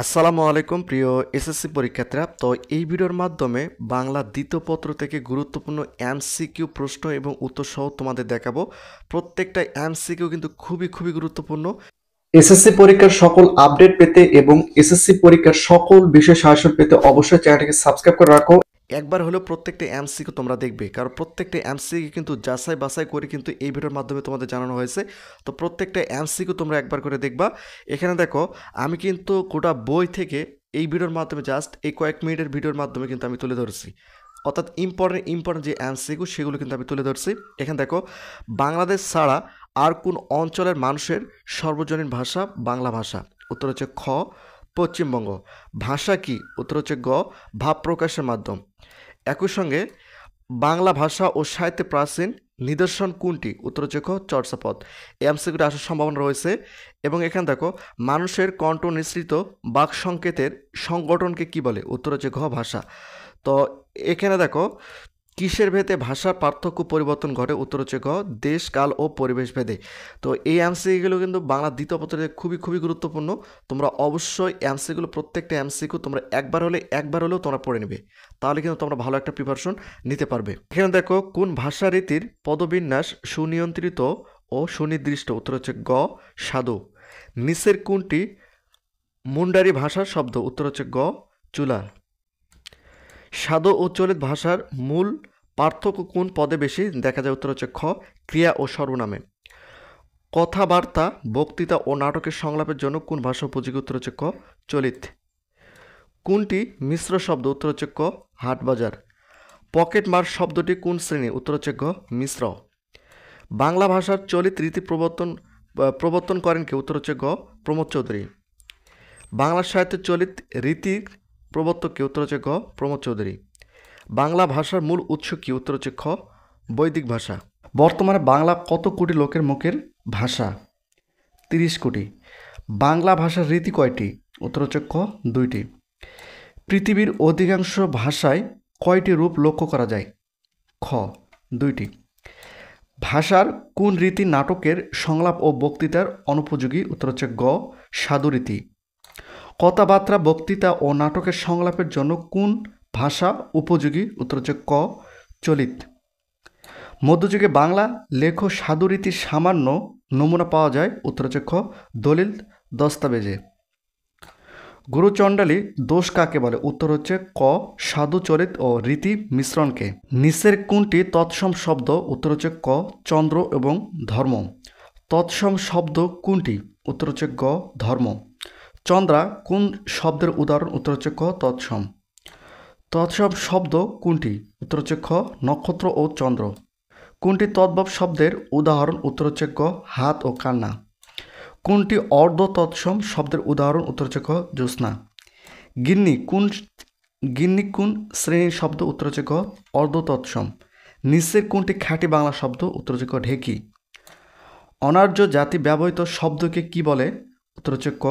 আসসালামু আলাইকুম প্রিয় এসএসসি পরীক্ষার্থীরা। তো এই ভিডিওর মাধ্যমে বাংলা দ্বিতীয় পত্র থেকে গুরুত্বপূর্ণ এমসিকিউ প্রশ্ন এবং উত্তর সহ তোমাদের দেখাবো। প্রত্যেকটা এমসিকিউ কিন্তু খুবই গুরুত্বপূর্ণ। এসএসসি পরীক্ষার সকল আপডেট পেতে এবং এসএসসি পরীক্ষার সকল বিষয় সাহায্য পেতে অবশ্যই চ্যানেলটিকে সাবস্ক্রাইব করে রাখো। একবার হলেও প্রত্যেকটা এমসিকিউ তোমরা দেখবে, কারণ প্রত্যেকটা এমসিকিউ কিন্তু যাচাই বাছাই করে কিন্তু এই ভিডিওর মাধ্যমে তোমাদের জানানো হয়েছে। তো প্রত্যেকটা এমসিকিউ তোমরা একবার করে দেখবা। এখানে দেখো, আমি কিন্তু গোটা বই থেকে এই ভিডিওর মাধ্যমে জাস্ট এই কয়েক মিনিটের ভিডিওর মাধ্যমে কিন্তু আমি তুলে ধরছি, অর্থাৎ ইম্পর্টেন্ট যে এমসিকিউ সেগুলো কিন্তু আমি তুলে ধরছি। এখানে দেখো, বাংলাদেশ ছাড়া আর কোন অঞ্চলের মানুষের সর্বজনীন ভাষা বাংলা ভাষা? উত্তর হচ্ছে খ পশ্চিমবঙ্গ। ভাষা কি? উত্তর হচ্ছে গ ভাব প্রকাশের মাধ্যম। একই সঙ্গে বাংলা ভাষা ও সাহিত্যে প্রাচীন নিদর্শন কোনটি? উত্তর হচ্ছে খ চর্যাপদ। এই এমসিকিউটি আসার সম্ভাবনা রয়েছে। এবং এখানে দেখো, মানুষের কণ্ঠ নিঃসৃত বাক সংকেতের সংগঠনকে কি বলে? উত্তর হচ্ছে ঘ ভাষা। তো এখানে দেখো, কিসের ভেদে ভাষার পার্থক্য পরিবর্তন ঘটে? উত্তর হচ্ছে গ দেশ কাল ও পরিবেশ ভেদে। তো এই এমসিকিউগুলো কিন্তু বাংলা দ্বিতীয় পত্রে খুবই গুরুত্বপূর্ণ। তোমরা অবশ্যই এমসিকিউগুলো, প্রত্যেকটা এমসিকিউ তোমরা একবার হলেও তোমরা পড়ে নেবে, তাহলে কিন্তু তোমরা ভালো একটা প্রিপারেশন নিতে পারবে। এখানে দেখো, কোন ভাষা রীতির পদবিন্যাস সুনিয়ন্ত্রিত ও সুনির্দিষ্ট? উত্তর হচ্ছে গ সাধু। নিচের কোনটি মুন্ডারি ভাষার শব্দ? উত্তর হচ্ছে গ চুলা। সাধু ও চলিত ভাষার মূল পার্থক্য কোন পদে বেশি দেখা যায়? উত্তর হচ্ছে খ ক্রিয়া ও সর্বনামে। কথাবার্তা, বক্তৃতা ও নাটকের সংলাপের জন্য কোন ভাষা উপযোগী? উত্তর হচ্ছে ক চলিত। কোনটি মিশ্র শব্দ? উত্তর হচ্ছে ক হাটবাজার। পকেট মার শব্দটি কোন শ্রেণী? উত্তর হচ্ছে গ মিশ্র। বাংলা ভাষার চলিত রীতি প্রবর্তন করেন কে? উত্তর হচ্ছে গ প্রমোদ চৌধুরী। বাংলা সাহিত্যের চলিত রীতির প্রবর্তক কে? উত্তর হচ্ছে গ প্রমোদ চৌধুরী। বাংলা ভাষার মূল উৎস কি? উত্তর হচ্ছে খ বৈদিক ভাষা। বর্তমানে বাংলা কত কোটি লোকের মুখের ভাষা? 30 কোটি। বাংলা ভাষার রীতি কয়টি? উত্তর হচ্ছে ক 2টি। পৃথিবীর অধিকাংশ ভাষায় কয়টি রূপ লক্ষ্য করা যায়? খ 2টি। ভাষার কোন রীতি নাটকের সংলাপ ও বক্তৃতার অনুপযোগী? উত্তর হচ্ছে গ সাধুরীতি। কথাবার্তা, বক্তৃতা ও নাটকের সংলাপের জন্য কোন ভাষা উপযোগী? উত্তর হচ্ছে ক চলিত। মধ্যযুগে বাংলা লেখ সাধুরীতির সামান্য নমুনা পাওয়া যায়? উত্তর হচ্ছে খ দলিল দস্তাবেজে। গুরুচণ্ডালী দোষ কাকে বলে? উত্তর হচ্ছে ক সাধু চরিত ও রীতি মিশ্রণকে। নিচের কোনটি তৎসম শব্দ? উত্তর হচ্ছে ক চন্দ্র এবং ধর্ম। তৎসম শব্দ কোনটি? উত্তর হচ্ছে গ ধর্ম। চন্দ্রা কোন শব্দের উদাহরণ? উত্তর হচ্ছে ক তৎসম। তৎসম শব্দ কোনটি? উত্তর হচ্ছে খ নক্ষত্র ও চন্দ্র। কোনটি তদ্ভব শব্দের উদাহরণ? উত্তর হচ্ছে গ হাত ও কান্না। কোনটি অর্ধ তৎসম শব্দের উদাহরণ? উত্তর হচ্ছে খ জ্যোৎস্না। গিন্নি কোন শ্রেণীর শব্দ? উত্তর হচ্ছে গ অর্ধ তৎসম। নিচের কোনটি খাঁটি বাংলা শব্দ? উত্তর হচ্ছে ক ঢেকি। অনার্য জাতি ব্যবহৃত শব্দকে কি বলে? উত্তর হচ্ছে ক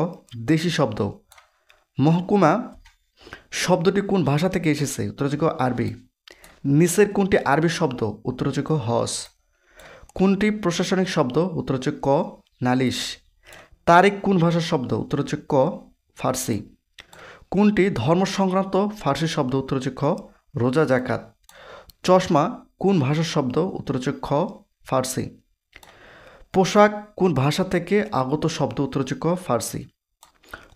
দেশি শব্দ। মহকুমা শব্দটি কোন ভাষা থেকে এসেছে? উত্তর হচ্ছে ক আরবি। নিচের কোনটি আরবি শব্দ? উত্তর হচ্ছে ক হস। কোনটি প্রশাসনিক শব্দ? উত্তর হচ্ছে ক নালিশ। তারিখ কোন ভাষার শব্দ? উত্তর হচ্ছে ক ফার্সি। কোনটি ধর্ম সংক্রান্ত ফার্সি শব্দ? উত্তর হচ্ছে খ রোজা জাকাত। চশমা কোন ভাষার শব্দ? উত্তর হচ্ছে খ ফার্সি। পোশাক কোন ভাষা থেকে আগত শব্দ? উত্তর হচ্ছে ক ফার্সি।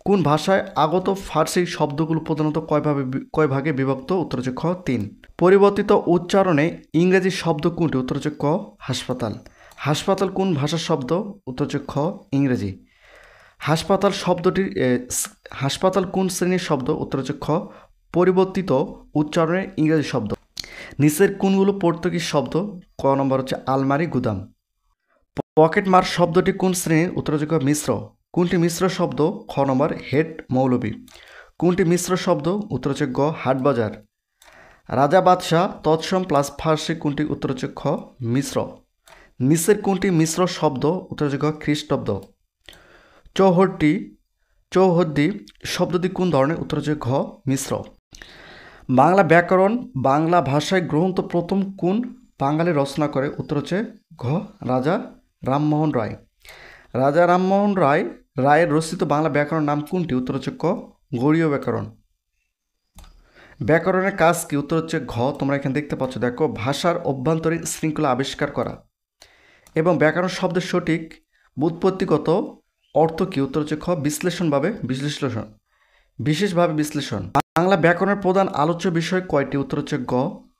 কোন ভাষায় আগত ফার্সি শব্দগুলো প্রধানত কয় ভাগে বিভক্ত? উত্তর হচ্ছে খ 3। পরিবর্তিত উচ্চারণে ইংরেজি শব্দ কোনটি? উত্তর হচ্ছে ক হাসপাতাল। হাসপাতাল কোন ভাষার শব্দ? উত্তর হচ্ছে খ ইংরেজি। হাসপাতাল কোন শ্রেণীর শব্দ? উত্তর হচ্ছে খ পরিবর্তিত উচ্চারণের ইংরেজি শব্দ। নিচের কোনগুলো পর্তুগিজ শব্দ? ক নম্বর হচ্ছে আলমারি, গুদাম। পকেট মার শব্দটি কোন শ্রেণীর? উত্তর হচ্ছে ক মিশ্র। কোনটি মিশ্র শব্দ? খ নম্বর হেড মৌলবী। কোনটি মিশ্র শব্দ? উত্তর হচ্ছে গ হাটবাজার। রাজা বাদশাহ তৎসম প্লাস ফার্সি কোনটি? উত্তর হচ্ছে খ মিশ্র। নিচের কোনটি মিশ্র শব্দ? উত্তর হচ্ছে গ খ্রিস্টাব্দ। চৌহদ্দি শব্দটি কোন ধরনের? উত্তর হচ্ছে ঘ মিশ্র। বাংলা ব্যাকরণ বাংলা ভাষায় গ্রন্থ প্রথম কোন বাঙালি রচনা করে? উত্তর হচ্ছে ঘ রাজা রামমোহন রায়। রাজা রামমোহন রায়ের রচিত বাংলা ব্যাকরণ নাম কোনটি? উত্তর হচ্ছে ক গৌড়ীয় ব্যাকরণ। ব্যাকরণের কাজ কি? উত্তর হচ্ছে ঘ। তোমরা এখানে দেখতে পাচ্ছ, দেখো, ভাষার অভ্যন্তরীণ শৃঙ্খলা আবিষ্কার করা। এবং ব্যাকরণ শব্দের সঠিক ব্যুৎপত্তিগত অর্থ কি? উত্তর হচ্ছে খ বিশেষভাবে বিশ্লেষণ। বাংলা ব্যাকরণের প্রধান আলোচ্য বিষয় কয়টি? উত্তর হচ্ছে গ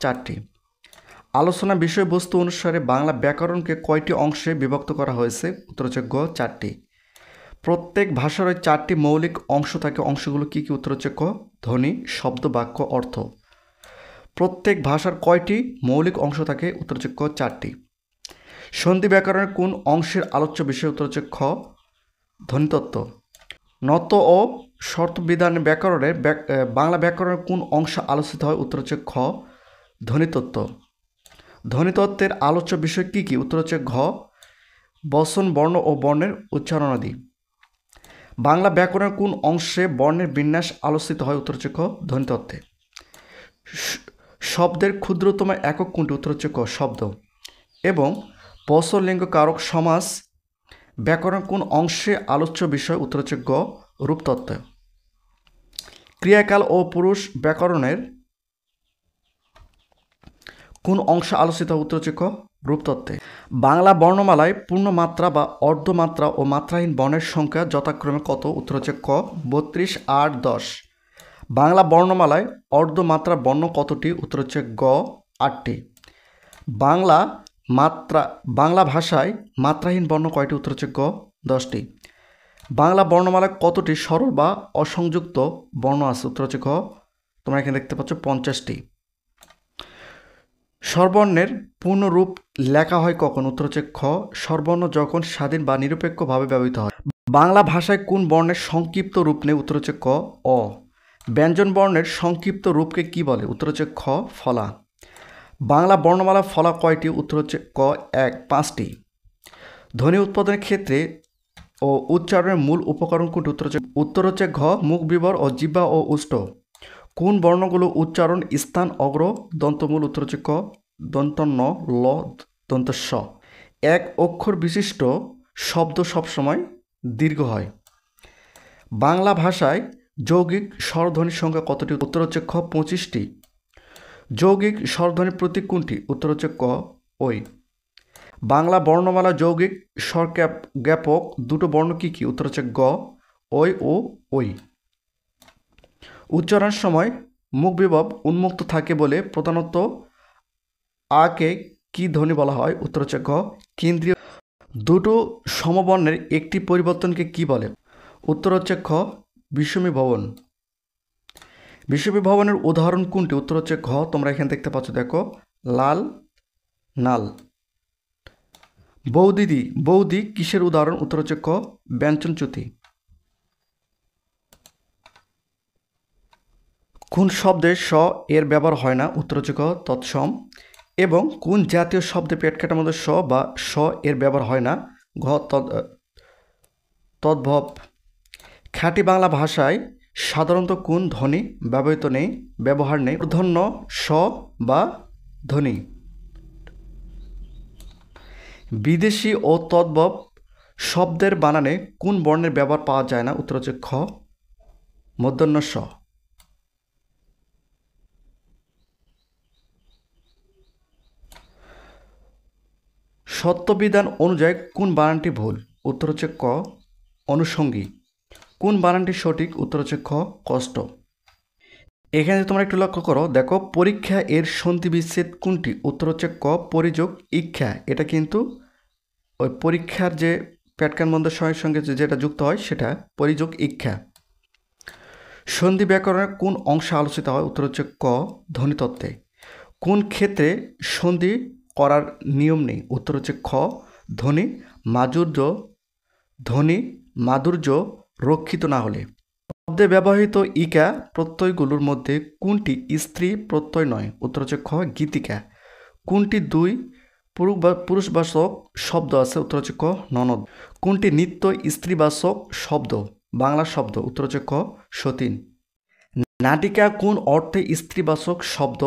4টি। আলোচনা বিষয়বস্তু অনুসারে বাংলা ব্যাকরণকে কয়টি অংশে বিভক্ত করা হয়েছে? উত্তর হচ্ছে গ 4টি। প্রত্যেক ভাষার 4টি মৌলিক অংশ থাকে, অংশগুলো কি কি? উত্তর হচ্ছে ক ধ্বনি, শব্দ, বাক্য, অর্থ। প্রত্যেক ভাষার কয়টি মৌলিক অংশ থাকে? উত্তর হচ্ছে ক 4টি। সন্ধি ব্যাকরণের কোন অংশের আলোচ্য বিষয়? উত্তর হচ্ছে খ ধ্বনিতত্ত্ব। নত ও শর্তবিধান ব্যাকরণের বাংলা ব্যাকরণের কোন অংশ আলোচিত হয়? উত্তর হচ্ছে খ ধ্বনিতত্ত্ব। ধ্বনিতত্ত্বের আলোচ্য বিষয় কি কি? উত্তর হচ্ছে ঘ বচন, বর্ণ ও বর্ণের উচ্চারণাদি। বাংলা ব্যাকরণের কোন অংশে বর্ণের বিন্যাস আলোচিত হয়? উত্তর হচ্ছে খ ধ্বনিতত্ত্বে। শব্দের ক্ষুদ্রতম একক কোনটি? উত্তর হচ্ছে ক শব্দ। এবং বচন, লিঙ্গ, কারক, সমাস ব্যাকরণ কোন অংশে আলোচ্য বিষয়? উত্তর হচ্ছে গ রূপতত্ত্ব। ক্রিয়াকাল ও পুরুষ ব্যাকরণের কোন অংশ আলোচিত? উত্তর হচ্ছে ক রূপতত্ত্বে। বাংলা বর্ণমালায় পূর্ণমাত্রা বা অর্ধমাত্রা ও মাত্রাহীন বর্ণের সংখ্যা যথাক্রমে কত? উত্তর হচ্ছে ক 32, 8, 10। বাংলা বর্ণমালায় অর্ধমাত্রা বর্ণ কতটি? উত্তর হচ্ছে গ 8টি। বাংলা ভাষায় মাত্রাহীন বর্ণ কয়টি? উত্তর হচ্ছে গ 10টি। বাংলা বর্ণমালায় কতটি সরল বা অসংযুক্ত বর্ণ আছে? উত্তর হচ্ছে খ তোমরা এখানে দেখতে পাচ্ছ 50টি। স্বরবর্ণের পূর্ণরূপ লেখা হয় কখন? উত্তর হচ্ছে খ স্বরবর্ণ যখন স্বাধীন বা নিরপেক্ষভাবে ব্যবহৃত হয়। বাংলা ভাষায় কোন বর্ণের সংক্ষিপ্ত রূপ নেই? উত্তর হচ্ছে ক অ। ব্যঞ্জন বর্ণের সংক্ষিপ্ত রূপকে কি বলে? উত্তর হচ্ছে খ ফলা। বাংলা বর্ণমালা ফলা কয়টি? উত্তর হচ্ছে ক 5টি। ধ্বনি উৎপাদনের ক্ষেত্রে ও উচ্চারণের মূল উপকরণ কোনটি? উত্তর হচ্ছে ঘ মুখ, বিবর ও জিহ্বা ও উষ্ঠ। কোন বর্ণগুলো উচ্চারণ স্থান অগ্র দন্তমূল? উত্তর হচ্ছে ক দন্তন্য, ল, দন্ত স। এক অক্ষর বিশিষ্ট শব্দ সবসময় দীর্ঘ হয়। বাংলা ভাষায় যৌগিক স্বরধ্বনির সংখ্যা কতটি? উত্তর হচ্ছে খ 25টি। যৌগিক স্বরধ্বনির প্রতীক কোনটি? উত্তর হচ্ছে ক ওই। বাংলা বর্ণমালা যৌগিক স্বর জ্ঞাপক দুটো বর্ণ কি কি? উত্তর হচ্ছে গ ওই ও ওই। উচ্চারণের সময় মুখ বিভব উন্মুক্ত থাকে বলে প্রধানত আকে কি ধ্বনি বলা হয়? উত্তর হচ্ছে গ কেন্দ্রীয়। দুটো সমবর্ণের একটি পরিবর্তনকে কি বলে? উত্তর হচ্ছে খ বিষমীভবন। বিষমীভবনের উদাহরণ কোনটি? উত্তর হচ্ছে ঘ তোমরা এখানে দেখতে পাচ্ছ, দেখো, লাল, নাল। বৌদি কিসের উদাহরণ? উত্তর হচ্ছে ক ব্যঞ্জনচ্যুতি। কোন শব্দে স এর ব্যবহার হয় না? উত্তর হচ্ছে ক তৎসম। এবং কোন জাতীয় শব্দে পেটকাটার মধ্যে স বা স এর ব্যবহার হয় না? ঘ তদ্ভব। খাঁটি বাংলা ভাষায় সাধারণত কোন ধ্বনি ব্যবহার নেই? মূর্ধন্য স বা ধ্বনি। বিদেশি ও তদ্ভব শব্দের বানানে কোন বর্ণের ব্যবহার পাওয়া যায় না? উত্তর হচ্ছে খ মূর্ধন্য স। সত্যবিধান অনুযায়ী কোন বানানটি ভুল? উত্তর হচ্ছে ক অনুষঙ্গী। কোন বানানটি সঠিক? উত্তর হচ্ছে খ কষ্ট। এখানে তোমরা একটু লক্ষ্য করো, দেখো, পরীক্ষা এর সন্ধি বিচ্ছেদ কোনটি? উত্তর হচ্ছে ক পরিযোগ ইচ্ছা। এটা কিন্তু ওই পরীক্ষার যে প্যাটকান বন্ধের সঙ্গে যেটা যুক্ত হয় সেটা পরিযোগ ইচ্ছা। সন্ধি ব্যাকরণের কোন অংশে আলোচিত হয়? উত্তর হচ্ছে ক ধ্বনিতত্ত্বে। কোন ক্ষেত্রে সন্ধি করার নিয়ম নেই? উত্তর হচ্ছে খ ধ্বনি মাধুর্য রক্ষিত না হলে। শব্দে ব্যবহৃত ইকা প্রত্যয়গুলোর মধ্যে কোনটি স্ত্রী প্রত্যয় নয়? উত্তর হচ্ছে খ গীতিকা। কোনটি দুই পুরুষবাচক শব্দ আছে? উত্তর হচ্ছে ক ননদ। কোনটি নিত্য স্ত্রীবাচক শব্দ বাংলা শব্দ? উত্তর হচ্ছে ক সতীন। নাটিকা কোন অর্থে স্ত্রীবাচক শব্দ?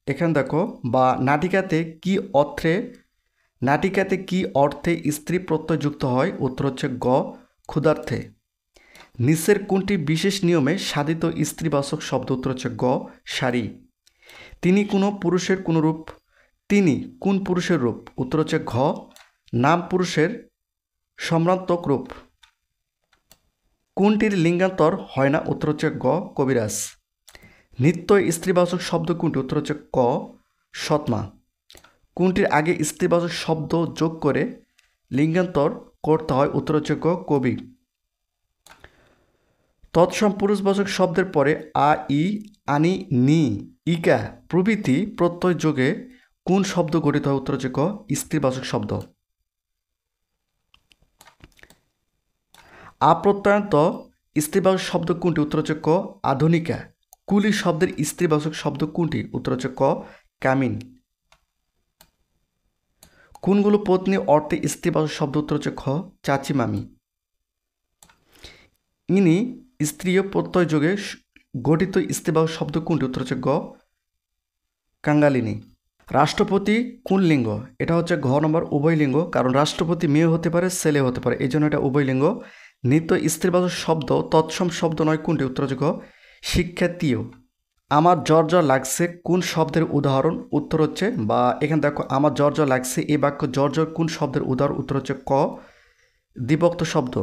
এখানে দেখো, বা নাটিকাতে কি অর্থে নাটিকাতে কি অর্থে স্ত্রী প্রত্যয় যুক্ত হয়? উত্তর হচ্ছে গ ক্ষুধার্থে। নিচের কোনটি বিশেষ নিয়মে সাধিত স্ত্রীবাচক শব্দ? উত্তর হচ্ছে গ শাড়ি। তিনি কোনো পুরুষের কোন রূপ? তিনি কোন পুরুষের রূপ? উত্তর হচ্ছে ঘ নাম পুরুষের সম্রান্তক রূপ। কোনটির লিঙ্গান্তর হয় না? উত্তর হচ্ছে গ কবিরাজ। নিত্য স্ত্রীবাচক শব্দ কোনটি? উত্তর হচ্ছে ক সৎমা। কোনটির আগে স্ত্রীবাচক শব্দ যোগ করে লিঙ্গান্তর করতে হয়? উত্তর হচ্ছে গ কবি। তৎসম পুরুষবাচক শব্দের পরে আ ই আনি নি ইকা প্রভৃতি প্রত্যয় যোগে কোন শব্দ গঠিত হয়? উত্তর হচ্ছে ক স্ত্রীবাচক শব্দ। আপ্রত্যয়ন্ত স্ত্রীবাচক শব্দ কোনটি? উত্তর হচ্ছে ক আধুনিকা। কুলি শব্দের স্ত্রীবাচক শব্দ কোনটি? উত্তর হচ্ছে ক কামিন। কোনগুলো পত্নী অর্থে স্ত্রীবাচক শব্দ? উত্তর হচ্ছে খ চাচি মামি। ইনি স্ত্রীয় প্রত্যয় যোগে গঠিত স্ত্রীবাচক শব্দ কোনটি? উত্তর হচ্ছে গ কাঙ্গালিনী। রাষ্ট্রপতি কোন লিঙ্গ? এটা হচ্ছে ঘ নম্বর উভয় লিঙ্গ, কারণ রাষ্ট্রপতি মেয়ে হতে পারে ছেলে হতে পারে, এই জন্য এটা উভয় লিঙ্গ। নিত্য স্ত্রীবাচক শব্দ তৎসম শব্দ নয় কোনটি? উত্তর হচ্ছে গ শিক্ষাতীয়। আমার জ্বর জ্বর লাগছে কোন শব্দের উদাহরণ? উত্তর হচ্ছে বা এখানে দেখো আমার জ্বর জ্বর লাগছে এই বাক্য জ্বর জ্বর কোন শব্দের উদাহরণ? উত্তর হচ্ছে ক দ্বিভক্ত শব্দ।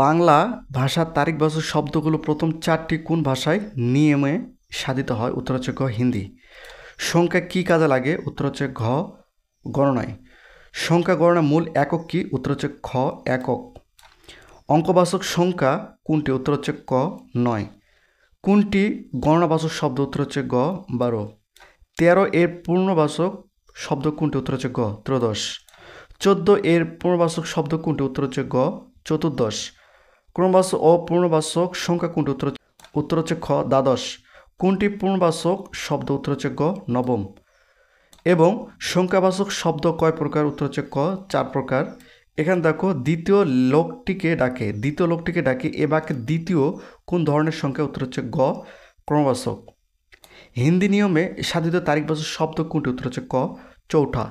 বাংলা ভাষার তারিখবাচক শব্দগুলো প্রথম চারটি কোন ভাষায় নিয়মে সাধিত হয়? উত্তর হচ্ছে গ হিন্দি। সংখ্যা কি কাজে লাগে? উত্তর হচ্ছে ঘ গণনায়। সংখ্যা গণনা মূল একক কি? উত্তর হচ্ছে খ একক। অঙ্কবাচক সংখ্যা কোনটি? উত্তর হচ্ছে ক 9। কোনটি গণনাবাচক শব্দ? উত্তর হচ্ছে গ 12। 13 এর পূর্ণবাচক শব্দ কোনটি? উত্তর হচ্ছে গ ত্রয়োদশ। 14 এর পূর্ণবাচক শব্দ কোনটি? উত্তর হচ্ছে গ চতুর্দশ। ক্রমবাচক ও পূর্ণবাচক সংখ্যা কোনটি? উত্তর হচ্ছে খ দ্বাদশ। কোনটি পূর্ণবাচক শব্দ? উত্তর হচ্ছে গ নবম। এবং সংখ্যাবাচক শব্দ কয় প্রকার? উত্তর হচ্ছে ক 4 প্রকার। এখানে দেখো দ্বিতীয় লোকটিকে ডাকে এ বাক্যে দ্বিতীয় কোন ধরনের সংখ্যা? উত্তর হচ্ছে গ ক্রমবাচক। হিন্দি নিয়মে সাধিত তারিখবাচক শব্দ কোনটি? উত্তর হচ্ছে ক চৌঠা।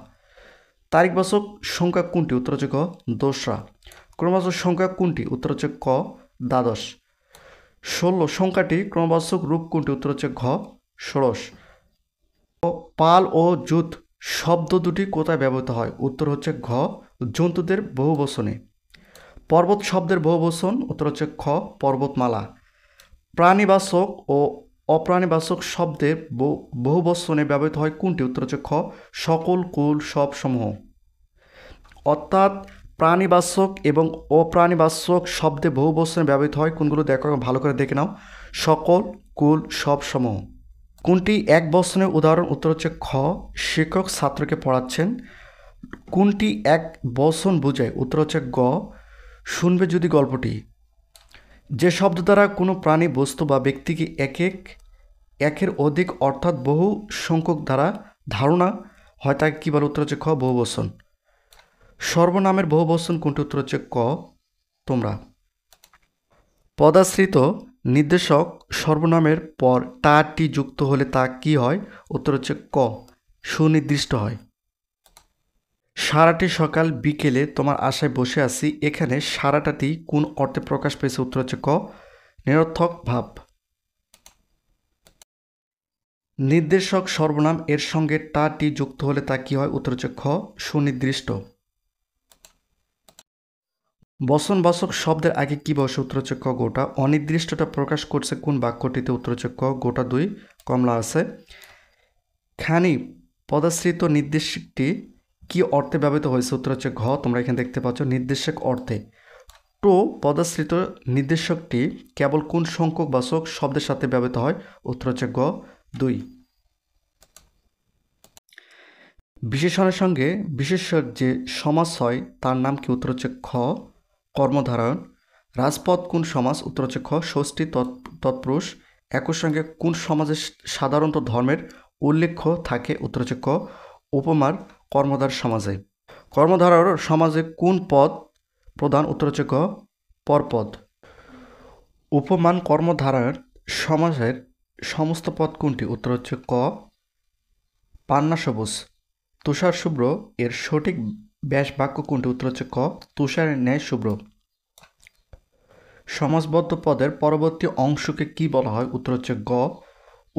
তারিখবাচক সংখ্যা কোনটি? উত্তর হচ্ছে ক দোসরা। ক্রমবাচক সংখ্যা কোনটি? উত্তর হচ্ছে ক দ্বাদশ। 16 সংখ্যাটি ক্রমবাচক রূপ কোনটি? উত্তর হচ্ছে ঘ ষোড়শ। পাল ও জুত শব্দ দুটি কোথায় ব্যবহৃত হয়? উত্তর হচ্ছে ঘ জন্তুদের বহুবচনে। পর্বত শব্দের বহুবচন? উত্তর হচ্ছে খ পর্বতমালা। প্রাণীবাচক ও অপ্রাণীবাচক শব্দের বহুবচনে ব্যবহৃত হয় কোনটি? উত্তর হচ্ছে খ সকল কুল সব সমূহ। অর্থাৎ প্রাণীবাচক এবং অপ্রাণীবাচক শব্দে বহুবচনে ব্যবহৃত হয় কোনগুলো দেখো ভালো করে দেখে নাও। সকল কুল সব সমূহ। কোনটি এক বচনের উদাহরণ? উত্তর হচ্ছে খ শিক্ষক ছাত্রকে পড়াচ্ছেন। কোনটি এক বচন বোঝায়? উত্তর হচ্ছে গ শুনবে যদি গল্পটি। যে শব্দ দ্বারা কোনো প্রাণী বস্তু বা ব্যক্তিকে একের অধিক অর্থাৎ বহু সংখ্যক দ্বারা ধারণা হয় তাকে কী বলে? উত্তর হচ্ছে খ বহুবচন। সর্বনামের বহুবচন কোনটি? উত্তর হচ্ছে ক তোমরা। পদাশ্রিত নির্দেশক সর্বনামের পর টা টি যুক্ত হলে তা কি হয়? উত্তর হচ্ছে ক সুনির্দিষ্ট হয়। সারাটি সকাল বিকেলে তোমার আশায় বসে আছি, এখানে সারাটাটি কোন অর্থে প্রকাশ পেয়েছে? উত্তর হচ্ছে ক নিরর্থক ভাব। নির্দেশক সর্বনাম এর সঙ্গে টা টি যুক্ত হলে তা কি হয়? উত্তর হচ্ছে খ সুনির্দিষ্ট। বচনবাচক শব্দের আগে কি বসে? উত্তর হচ্ছে ক গোটা। অনির্দিষ্টটা প্রকাশ করছে কোন বাক্যটিতে? উত্তর হচ্ছে ক গোটা 2 কমলা আছে। খানি পদাশ্রিত নির্দেশকটি কি অর্থে ব্যবহৃত হয়েছে? উত্তর হচ্ছে ঘ তোমরা এখানে দেখতে পাচ্ছ নির্দেশক অর্থে। টো পদাশ্রিত নির্দেশকটি কেবল কোন সংখ্যক বাচক শব্দের সাথে ব্যবহৃত হয়? উত্তর হচ্ছে গ 2। বিশেষণের সঙ্গে বিশেষ্যের যে সমাস হয় তার নাম কি? উত্তর হচ্ছে খ কর্মধারণ। রাজপথ কোন সমাস? উত্তর হচ্ছে খ ষষ্ঠী তৎপুরুষ। একই সঙ্গে কোন সমাজে সাধারণত ধর্মের উল্লেখ থাকে? উত্তর হচ্ছে ক উপমার কর্মধার সমাজে। কর্মধারার সমাজে কোন পদ প্রধান? উত্তর হচ্ছে ক পরপদ। উপমান কর্মধারার সমাজের সমস্ত পদ কোনটি? উত্তর হচ্ছে ক পান্না সবুজ। তুষার শুভ্র এর সঠিক ব্যাস বাক্য কোনটি? উত্তর হচ্ছে ক, তুষারের ন্যায় শুভ্র। সমাসবদ্ধ পদের পরবর্তী অংশকে কি বলা হয়? উত্তর হচ্ছে গ,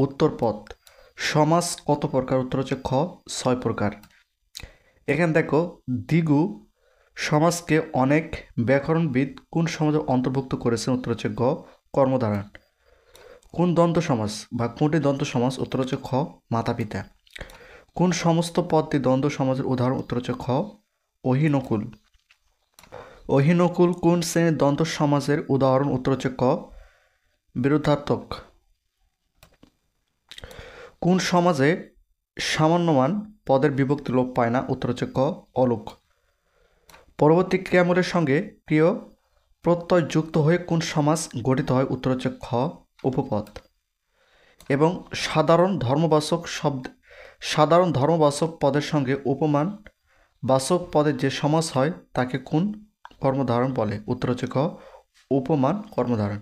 উত্তরপদ। সমাস কত প্রকার? উত্তর হচ্ছে খ, 6 প্রকার। এখানে দেখো, দ্বিগু সমাসকে অনেক ব্যাকরণবিদ কোন সমাজে অন্তর্ভুক্ত করেছেন? উত্তর হচ্ছে গ, কর্মধারণ। কোন দ্বন্দ্ব সমাস বা কোনটি দ্বন্দ্ব সমাস? উত্তর হচ্ছে খ, মাতা পিতা। কোন সমস্ত পদটি দ্বন্দ্ব সমাজের উদাহরণ? উত্তর হচ্ছে খ, অহিনকুল। অহিনকুল কোন শ্রেণীর দ্বন্দ্ব সমাজের উদাহরণ? উত্তর হচ্ছে ক, বিরুদ্ধাত্মক। কোন সমাজে সামান্যমান পদের বিভক্তি লোপ পায় না? উত্তর হচ্ছে ক, অলোক। পরবর্তী ক্রিয়ামূলের সঙ্গে প্রিয় প্রত্যয় যুক্ত হয়ে কোন সমাস গঠিত হয়? উত্তর হচ্ছে খ, উপপদ। এবং সাধারণ ধর্মবাচক পদের সঙ্গে উপমান বাচক পদের যে সমাস হয় তাকে কোন কর্মধারণ বলে? উত্তর হচ্ছে ক, উপমান কর্মধারণ।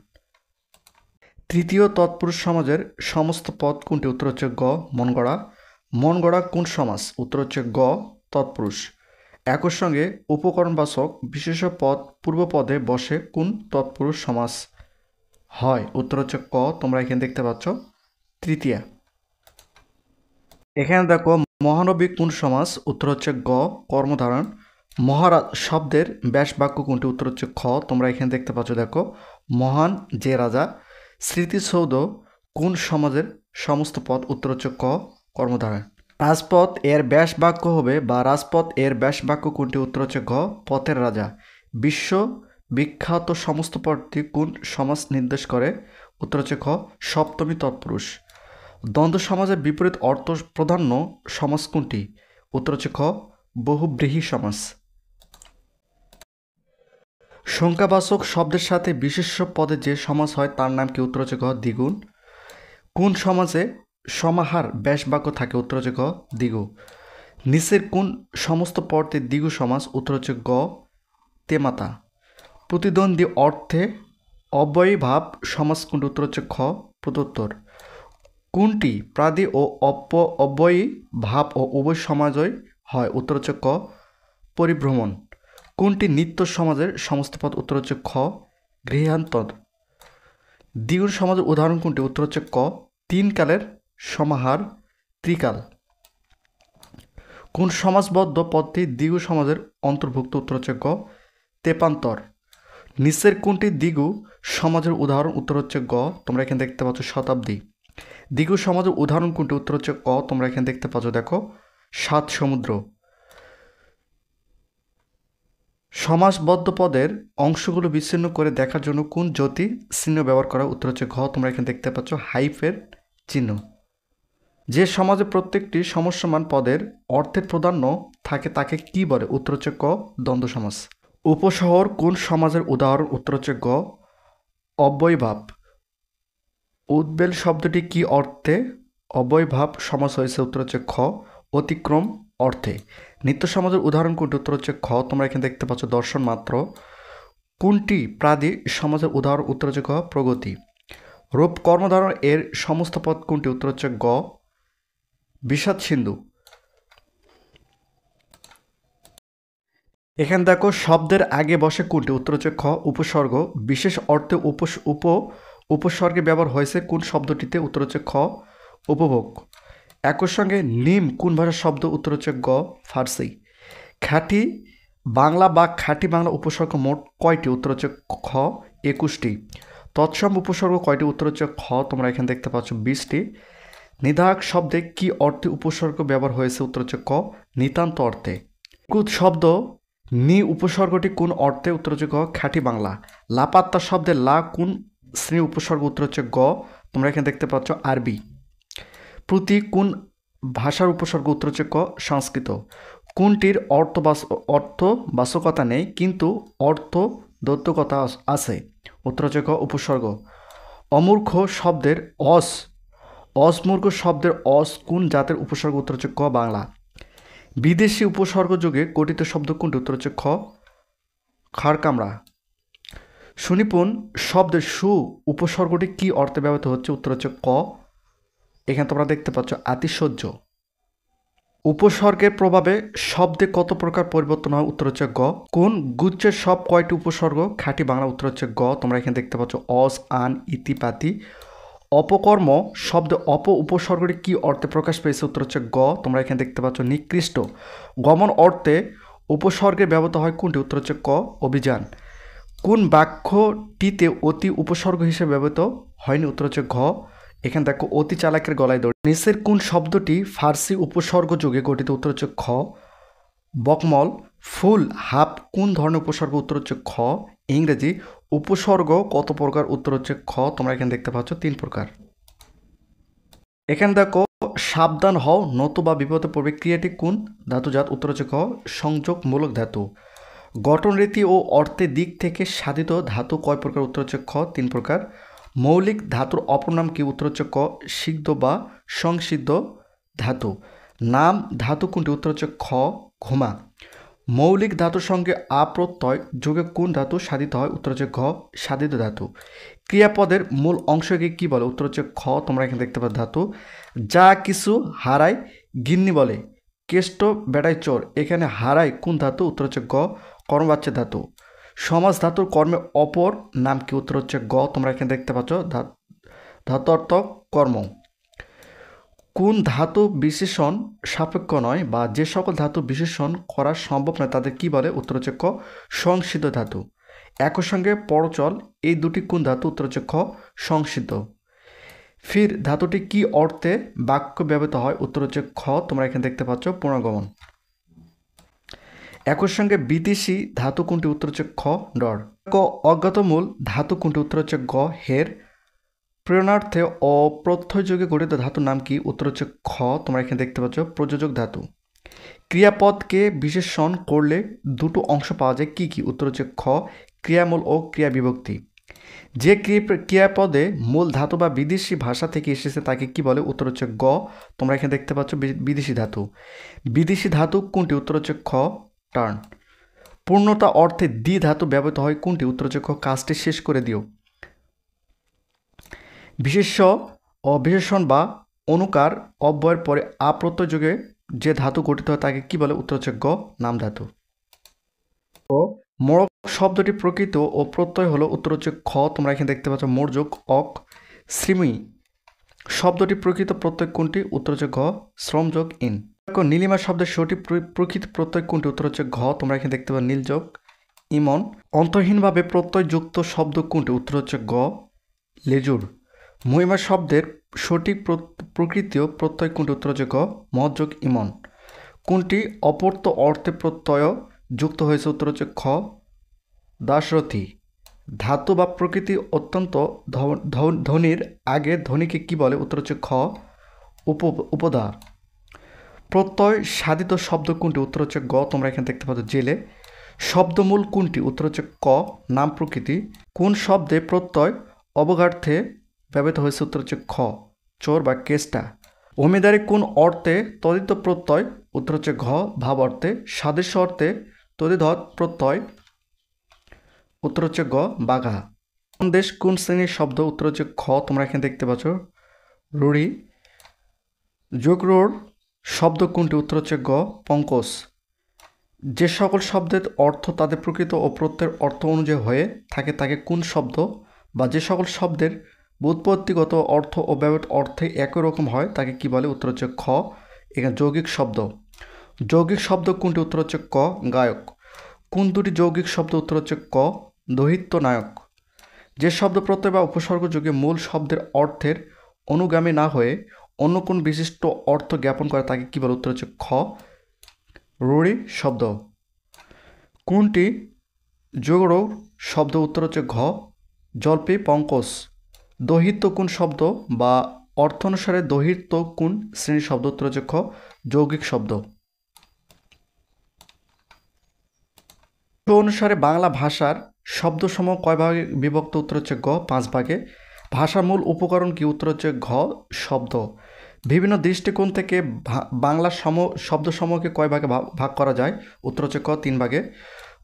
তৃতীয় তৎপুরুষ সমাজের সমস্ত পদ কোনটি? উত্তর হচ্ছে গ, মন গড়া। মন গড়া কোন সমাস? উত্তর হচ্ছে গ, তৎপুরুষ। একই সঙ্গে উপকরণবাচক বিশেষ পদ পূর্বপদে বসে কোন তৎপুরুষ সমাস হয়? উত্তর হচ্ছে ক, তোমরা এখানে দেখতে পাচ্ছ, তৃতীয়া। এখানে দেখো, মহানবী কোন সমাস? উত্তর হচ্ছে গ, কর্মধারণ। মহারাজ শব্দের ব্যাস বাক্য কোনটি? উত্তর হচ্ছে খ, তোমরা এখানে দেখতে পাচ্ছ, দেখো, মহান যে রাজা। স্মৃতিসৌধ কোন সমাজের সমস্ত পদ? উত্তর হচ্ছে ক, কর্মধারণ। রাজপথ এর ব্যাস বাক্য হবে বা রাজপথ এর ব্যাস বাক্য কোনটি? উত্তর হচ্ছে ঘ, পথের রাজা। বিশ্ব বিখ্যাত সমস্ত পদটি কোন সমাস নির্দেশ করে? উত্তর হচ্ছে খ, সপ্তমী তৎপুরুষ। দ্বন্দ্ব সমাজের বিপরীত অর্থ প্রাধান্য সমাস কোনটি? উত্তর হচ্ছে খ, বহুব্রীহি সমাস। সংখ্যাবাচক শব্দের সাথে বিশেষ্য পদে যে সমাস হয় তার নাম কি? উত্তর হচ্ছে খ, দ্বিগুণ। কোন সমাজে সমাহার ব্যাস বাক্য থাকে? উত্তর হচ্ছে খ, দ্বিগু। নিচের কোন সমস্ত পদে দ্বিগু সমাস? উত্তর হচ্ছে গ, তেমাতা। প্রতিদ্বন্দ্বী অর্থে অব্যয়ীভাব সমাস কোনটি? উত্তর হচ্ছে খ, প্রত্যুত্তর। কোনটি প্রাদি ও অব্যয়ী ভাব ও উভয় সমাজই হয়? উত্তর হচ্ছে ক, পরিভ্রমণ। কোনটি নিত্য সমাজের সমস্ত পদ? উত্তর হচ্ছে খ, গৃহান্তর। দ্বিগুণ সমাজের উদাহরণ কোনটি? উত্তর হচ্ছে ক, তিন কালের সমাহার, ত্রিকাল। কোন সমাজবদ্ধ পদটি দ্বিগু সমাজের অন্তর্ভুক্ত? উত্তর হচ্ছে গ, তেপান্তর। নিচের কোনটি দ্বিগু সমাজের উদাহরণ? উত্তর হচ্ছে গ, তোমরা এখানে দেখতে পাচ্ছ, শতাব্দী। দ্বিগু সমাজের উদাহরণ কোনটি? উত্তর হচ্ছে ক, তোমরা এখানে দেখতে পাচ্ছ, দেখো, সাত সমুদ্র। সমাসবদ্ধ পদের অংশগুলো বিচ্ছিন্ন করে দেখার জন্য কোন জ্যোতি চিহ্ন ব্যবহার করা? উত্তর হচ্ছে ঘ, তোমরা এখানে দেখতে পাচ্ছ, হাইফের চিহ্ন। যে সমাজে প্রত্যেকটি সমস্যমান পদের অর্থের প্রাধান্য থাকে তাকে কি বলে? উত্তর হচ্ছে ক, দ্বন্দ্ব সমাস। উপশহর কোন সমাজের উদাহরণ? উত্তর হচ্ছে গ, অব্যয়ভাব। উদ্বেল শব্দটি কি অর্থে অব্যয়ভাব সমাস হয়েছে? উত্তর হচ্ছে খ, অতিক্রম অর্থে। নিত্য সমাজের উদাহরণ কোনটি? উত্তর হচ্ছে খ, তোমরা এখানে দেখতে পাচ্ছ, দর্শন মাত্র। কোনটি প্রাদি সমাজের উদাহরণ? উত্তর হচ্ছে খ, প্রগতি। রূপ কর্মধারণ এর সমস্ত পদ কোনটি? উত্তর হচ্ছে গ, বিষাদ সিন্ধু। এখানে দেখো, শব্দের আগে বসে কোনটি? উত্তর হচ্ছে খ, উপসর্গ। বিশেষ অর্থে উপসর্গে ব্যবহার হয়েছে কোন শব্দটিতে? উত্তর হচ্ছে খ, উপভোগ। একই সঙ্গে নিম কোন ভাষার শব্দ? উত্তর হচ্ছে গ, ফার্সি। খাঁটি বাংলা বা খাঁটি বাংলা উপসর্গ মোট কয়টি? উত্তর হচ্ছে খ, 21টি। তৎসম উপসর্গ কয়টি? উত্তর হচ্ছে খ, তোমরা এখানে দেখতে পাচ্ছ, 20টি। নিধায়ক শব্দে কি অর্থে উপসর্গ ব্যবহার হয়েছে? উত্তর হচ্ছে ক, নিতান্ত অর্থে। কুত শব্দ নি উপসর্গটি কোন অর্থে? উত্তর হচ্ছে গ, খাঁটি বাংলা। লাপাত্তা শব্দে লা কোন শ্রেণী উপসর্গ? উত্তর হচ্ছে গ, তোমরা এখানে দেখতে পাচ্ছ, আরবি। প্রতি কোন ভাষার উপসর্গ? উত্তর হচ্ছে ক, সংস্কৃত। কোনটির অর্থবাচকতা নেই কিন্তু অর্থ দ্যোতকতা আছে? উত্তর হচ্ছে ক, উপসর্গ। অমূর্খ শব্দের অসমূর্খ শব্দের কোন জাতের উপসর্গ? উত্তর হচ্ছে ক, বাংলা। বিদেশি উপসর্গ যুগে গঠিত শব্দ কোনটি? উত্তর হচ্ছে খ, খাড়কামড়া। সুনিপুণ শব্দের সু উপসর্গটি কি অর্থে ব্যবহৃত হচ্ছে? উত্তর হচ্ছে ক, এখানে তোমরা দেখতে পাচ্ছ, আতিশয্য। উপসর্গের প্রভাবে শব্দে কত প্রকার পরিবর্তন হয়? উত্তর হচ্ছে গ। কোন গুচ্ছের সব কয়টি উপসর্গ খাঁটি বাংলা? উত্তর হচ্ছে গ। তোমরা এখানে দেখতে পাচ্ছ অস, আন, ইতি, পাতি। অপকর্ম শব্দে অপ উপসর্গটি কি অর্থে প্রকাশ পেয়েছে? উত্তর হচ্ছে গ। তোমরা এখানে দেখতে পাচ্ছ নিকৃষ্ট। গমন অর্থে উপসর্গের ব্যবহৃত হয় কোনটি? উত্তর হচ্ছে ক, অভিযান। কোন বাক্যটিতে অতি উপসর্গ হিসেবে ব্যবহৃত হয়নি? উত্তর হচ্ছে ঘ। এখানে দেখো অতি চালাকের গলায় দড়ি। নিচের কোন শব্দটি ফার্সি উপসর্গ যুগে গঠিত? উত্তর হচ্ছে খ, বকমল। ফুল, হাফ কোন ধরনের উপসর্গ? উত্তর হচ্ছে খ, ইংরেজি। উপসর্গ কত প্রকার? উত্তর হচ্ছে খ। তোমরা এখানে দেখতে পাচ্ছ 3 প্রকার। এখানে দেখো সাবধান হও নতুবা বিপদে পড়বে ক্রিয়াটি কোন ধাতুজাত? উত্তর হচ্ছে খ, সংযোগমূলক ধাতু। গঠন রীতি ও অর্থের দিক থেকে সাধিত ধাতু কয় প্রকার? উত্তর হচ্ছে খ, 3 প্রকার। মৌলিক ধাতুর অপর নাম কি? উত্তর হচ্ছে ক, সিদ্ধ বা সংসিদ্ধ ধাতু। নাম ধাতু কোনটি? উত্তর হচ্ছে খ, ঘুমা। মৌলিক ধাতুর সঙ্গে আপ্রত্যয় যোগে কোন ধাতু সাধিত হয়? উত্তর হচ্ছে ঘ, সাধিত ধাতু। ক্রিয়াপদের মূল অংশকে কি বলে? উত্তর হচ্ছে খ। তোমরা এখানে দেখতে পাচ্ছ ধাতু। যা কিছু হারায় গিন্নি বলে, কেষ্ট বেড়ায় চোর। এখানে হারায় কোন ধাতু? উত্তর হচ্ছে গ, কর্মবাচ্যের ধাতু। সমাস ধাতুর কর্মে অপর নাম কি? উত্তর হচ্ছে গ। তোমরা এখানে দেখতে পাচ্ছ ধাত্বর্থক কর্ম। কোন ধাতু বিশেষণ সাপেক্ষ নয় বা যে সকল ধাতু বিশেষণ করা সম্ভব নয় তাদের কি বলে? উত্তর হচ্ছে ক, সংসিদ্ধ ধাতু। একই সঙ্গে পরচল এই দুটি কোন ধাতু? উত্তর হচ্ছে খ, সংসিদ্ধ। ফির ধাতুটি কি অর্থে বাক্য ব্যবহৃত হয়? উত্তর হচ্ছে খ। তোমরা এখানে দেখতে পাচ্ছ পুনর্গমন। একই সঙ্গে বিদেশি ধাতু কোনটি? উত্তর হচ্ছে খ, ডর। ক, অজ্ঞাতমূল ধাতু কোনটি? উত্তর হচ্ছে গ, হের। প্রেরণার্থে অপ্রত্যয়যোগে গঠিত ধাতুর নাম কি? উত্তর হচ্ছে খ। তোমরা এখানে দেখতে পাচ্ছ প্রযোজক ধাতু। ক্রিয়াপদকে বিশেষণ করলে দুটো অংশ পাওয়া যায় কি কি? উত্তর হচ্ছে খ, ক্রিয়ামূল ও ক্রিয়া বিভক্তি। যে ক্রিয়াপদে মূল ধাতু বা বিদেশি ভাষা থেকে এসেছে তাকে কি বলে? উত্তর হচ্ছে গ। তোমরা এখানে দেখতে পাচ্ছ বিদেশি ধাতু। বিদেশি ধাতু কোনটি? উত্তর হচ্ছে খ, টার্ন। পূর্ণতা অর্থে দ্বি ধাতু ব্যবহৃত হয় কোনটি? উত্তর হচ্ছে খ, কাজটি শেষ করে দিও। বিশেষ্য অবিশেষণ বা অনুকার অব্যয়ের পরে আপ্রত্যয় যোগে যে ধাতু গঠিত হয় তাকে কি বলে? উত্তর হচ্ছে গ, নাম ধাতু। ও মোড়ক শব্দটি প্রকৃত ও প্রত্যয় হলো? উত্তর হচ্ছে খ। তোমরা এখানে দেখতে পাচ্ছ মোড় যোগ অক। শ্রীমি শব্দটি প্রকৃত প্রত্যয় কোনটি? উত্তর হচ্ছে ঘ, শ্রম যোগ ইন। নীলিমা শব্দের সঠিক প্রকৃত প্রত্যয় কোনটি? উত্তর হচ্ছে ঘ। তোমরা এখানে দেখতে পাচ্ছ নীল যোগ ইমন। অন্তহীনভাবে প্রত্যয়যুক্ত শব্দ কোনটি? উত্তর হচ্ছে গ, লেজুর। মহিমা শব্দের সঠিক প্রকৃতীয় প্রত্যয় কোনটি? উত্তর হচ্ছে গ, মদ যোগ ইমন। কোনটি অপর্ত অর্থে প্রত্যয় যুক্ত হয়েছে? উত্তর হচ্ছে খ, দাশরথী। ধাতু বা প্রকৃতি অত্যন্ত ধ্বনির আগে ধ্বনিকে কি বলে? উত্তর হচ্ছে খ, উপদা। প্রত্যয় সাধিত শব্দ কোনটি? উত্তর হচ্ছে গ। তোমরা এখানে দেখতে পাচ্ছ জেলে। শব্দমূল কোনটি? উত্তর হচ্ছে ক, নাম প্রকৃতি। কোন শব্দে প্রত্যয় অবগার্থে ব্যবহৃত হয়েছে? উত্তর হচ্ছে খ, চোর বা কেষ্টা। অমিদারে কোন অর্থে তদিত প্রত্যয়? উত্তর হচ্ছে ঘ, ভাব অর্থে। সাদৃশ্য অর্থে তদিধৎ প্রত্যয়? উত্তর হচ্ছে গ, বাঘা। দেশ কোন শ্রেণীর শব্দ? উত্তর হচ্ছে খ। তোমরা এখানে দেখতে পাচ্ছ রুড়ি। যোগরোর শব্দ কোনটি? উত্তর হচ্ছে গ, পঙ্কজ। যে সকল শব্দের অর্থ তাদের প্রকৃত ও প্রত্যয়ের অর্থ অনুযায়ী হয়ে থাকে তাকে কোন শব্দ বা যে সকল শব্দের ব্যুৎপত্তিগত অর্থ ও ব্যবহৃত অর্থে একই রকম হয় তাকে কি বলে? উত্তর হচ্ছে খ, এখানে যৌগিক শব্দ। যৌগিক শব্দ কোনটি? উত্তর হচ্ছে ক, গায়ক। কোন দুটি যৌগিক শব্দ? উত্তর হচ্ছে ক, দৈহিত্য নায়ক। যে শব্দ প্রত্যয় বা উপসর্গ যোগে মূল শব্দের অর্থের অনুগামী না হয়ে অন্য কোন বিশিষ্ট অর্থ জ্ঞাপন করে তাকে কি বলে? উত্তর হচ্ছে খ, রূঢ়ি শব্দ। কোনটি যোগড় শব্দ? উত্তর হচ্ছে ঘ, জল্পে পঙ্কজ। দৈহিত্য কোন শব্দ বা অর্থ অনুসারে দৈহিত্য কোন শ্রেণীর শব্দ? উত্তর হচ্ছে খ, যৌগিক শব্দ। অনুসারে বাংলা ভাষার শব্দসমূহ কয় ভাগে বিভক্ত? উত্তর হচ্ছে গ, 5 ভাগে। ভাষার মূল উপকরণ কি? উত্তর হচ্ছে ঘ, শব্দ। বিভিন্ন দৃষ্টিকোণ থেকে বাংলা শব্দসমূহকে কয় ভাগে ভাগ করা যায়? উত্তর হচ্ছে ক, 3 ভাগে।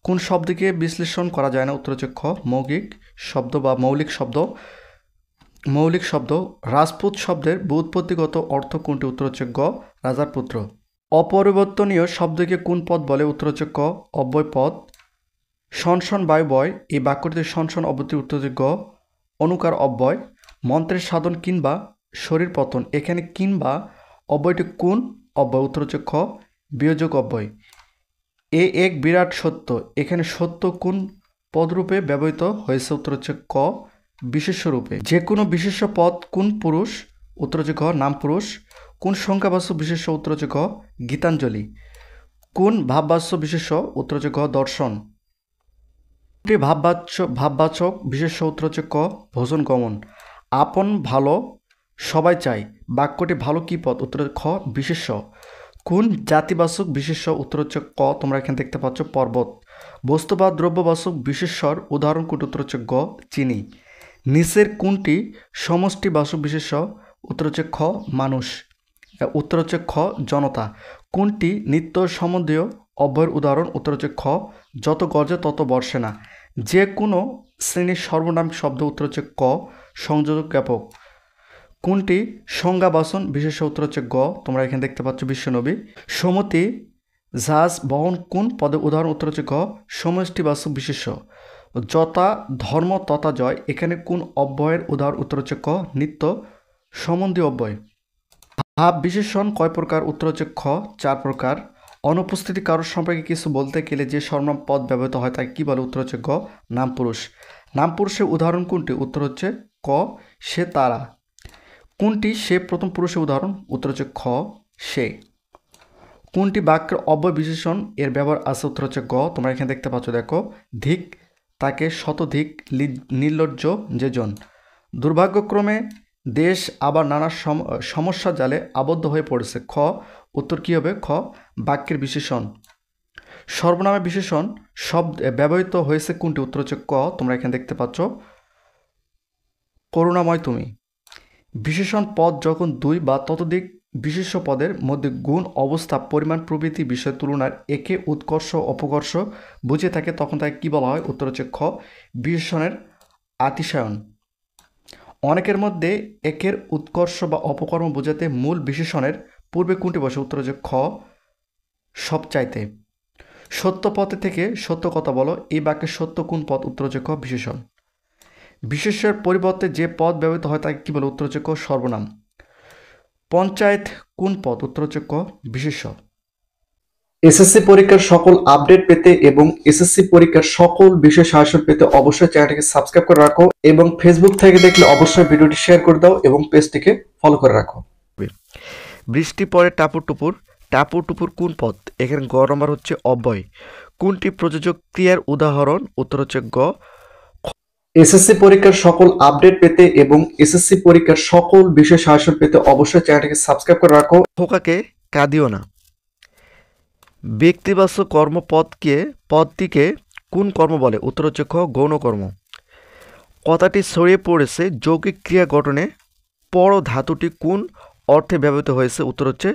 কোন শব্দকে বিশ্লেষণ করা যায় না? উত্তর হচ্ছে খ, মৌখিক শব্দ বা মৌলিক শব্দ। মৌলিক শব্দ। রাজপুত শব্দের ব্যুৎপত্তিগত অর্থ কোনটি? উত্তর হচ্ছে গ, রাজার পুত্র। অপরিবর্তনীয় শব্দকে কোন পদ বলে? উত্তর হচ্ছে ক অব্যয় পদ। শনশন বায়ু বয়, এই বাক্যটিতে শনশন অব্যয়টি উত্তর হচ্ছে গ অনুকার অব্যয়। মন্ত্রের সাধন কিংবা শরীর পতন, এখানে কিংবা অব্যয়টি কোন অব্যয়? উত্তর হচ্ছে খ বিয়োজক অব্যয়। এ এক বিরাট সত্য, এখানে সত্য কোন পদরূপে ব্যবহৃত হয়েছে? উত্তর হচ্ছে ক বিশেষ্য রূপে। যে কোনো বিশেষ্য পদ কোন পুরুষ? উত্তর হচ্ছে খ নাম পুরুষ। কোন সংখ্যাবাচক বিশেষ্য? উত্তর হচ্ছে খ গীতাঞ্জলি। কোন ভাববাচ্য বিশেষ্য? উত্তর হচ্ছে খ দর্শন। কোনটি ভাববাচক বিশেষ্য? উত্তর হচ্ছে ক ভোজন গমন। আপন ভালো সবাই চাই, বাক্যটি ভালো কি পদ? উত্তর খ বিশেষ্য। কোন জাতিবাচক বিশেষ্য? উত্তর হচ্ছে ক তোমরা এখানে দেখতে পাচ্ছ পর্বত। বস্তু বা দ্রব্যবাচক বিশেষ্যর উদাহরণ কোনটি? উত্তর হচ্ছে গ চিনি। নিচের কোনটি সমষ্টিবাচক বিশেষ্য? উত্তর হচ্ছে খ মানুষ। উত্তর হচ্ছে খ জনতা। কোনটি নিত্য সম্বন্ধীয় অব্যয়ের উদাহরণ? উত্তর হচ্ছে খ যত গর্জে তত বর্ষে না। যে কোনো শ্রেণীর সর্বনামিক শব্দ? উত্তর হচ্ছে ক সংযোজক জ্ঞাপক। কোনটি সংজ্ঞাবাচন বিশেষ্য? উত্তর হচ্ছে গ তোমরা এখানে দেখতে পাচ্ছ বিশ্বনবী। সমতি জাহাজ বহন কোন পদের উদাহরণ? উত্তর হচ্ছে গ সমষ্টিবাচক বিশেষ্য। যথা ধর্ম তথা জয়, এখানে কোন অব্যয়ের উদাহরণ? উত্তর হচ্ছে ক নিত্য সম্বন্ধীয় অব্যয়। ভাব বিশেষণ কয় প্রকার? উত্তর হচ্ছে খ 4 প্রকার। অনুপস্থিতি কারোর সম্পর্কে কিছু বলতে গেলে যে সর্বনাম পদ ব্যবহৃত হয় তাকে কি বলে? উত্তর হচ্ছে গ নাম পুরুষ। নাম পুরুষের উদাহরণ কোনটি? উত্তর হচ্ছে ক সে তারা। কোনটি সে প্রথম পুরুষের উদাহরণ? উত্তর হচ্ছে খ সে। কোনটি বাক্যের অব্যয় বিশেষণ এর ব্যবহার আছে? উত্তর হচ্ছে গ তোমরা এখানে দেখতে পাচ্ছ দেখো ধিক তাকে শতধিক নির্লজ্জ যেজন। দুর্ভাগ্যক্রমে দেশ আবার নানা সমস্যা জালে আবদ্ধ হয়ে পড়েছে। খ উত্তর কী হবে? খ বাক্যের বিশেষণ। সর্বনামে বিশেষণ শব্দ ব্যবহৃত হয়েছে কোনটি? উত্তর হচ্ছে ক তোমরা এখানে দেখতে পাচ্ছ করুণাময় তুমি। বিশেষণ পদ যখন দুই বা ততোধিক বিশেষ্য পদের মধ্যে গুণ অবস্থা পরিমাণ প্রভৃতি বিষয় তুলনার একে উৎকর্ষ অপকর্ষ বুঝে থাকে তখন তাকে কী বলা হয়? উত্তর হচ্ছে খ বিশেষণের আতিশায়ন। অনেকের মধ্যে একের উৎকর্ষ বা অপকর্ম বোঝাতে মূল বিশেষণের পূর্বে কোনটি বসে? উত্তর হচ্ছে খ সবচাইতে। সত্য পথে থেকে সত্য কথা বলো, এই বাক্যে সত্য কোন পদ? উত্তর হচ্ছে খ বিশেষণ। বিশেষ্যের পরিবর্তে যে পদ ব্যবহৃত হয় তাকে কী বলে? উত্তর হচ্ছে ক সর্বনাম। পঞ্চায়েত কোন পদ? উত্তর হচ্ছে ক বিশেষ্য। এসএসসি পরীক্ষার সকল আপডেট পেতে এবং এসএসসি পরীক্ষার সকল বিষয় সাজেশন পেতে অবশ্যই চ্যানেলটিকে সাবস্ক্রাইব করে রাখো এবং ফেসবুক থেকে দেখলে অবশ্যই ভিডিওটি শেয়ার করে দাও এবং পেজটিকে ফলো করে রাখো। বৃষ্টি পড়ে টাপুর টুপুর, টাপুর টুপুর কোন পদ? এখানে গ নম্বর হচ্ছে অব্যয়। কোনটি প্রযোজক ক্রিয়ার উদাহরণ? উত্তর হচ্ছে গ। এসএসসি পরীক্ষার সকল আপডেট পেতে এবং এসএসসি পরীক্ষার সকল বিষয় সাজেশন পেতে অবশ্যই চ্যানেলটিকে সাবস্ক্রাইব করে রাখো। খোকাকে কাঁদিও না। ব্যক্তিবাচক পদটিকে কোন কর্ম বলে? উত্তর হচ্ছে খ গৌণ কর্ম। কথাটি ছড়িয়ে পড়েছে যৌগিক ক্রিয়া গঠনে, পর ধাতুটি কোন অর্থে ব্যবহৃত হয়েছে? উত্তর হচ্ছে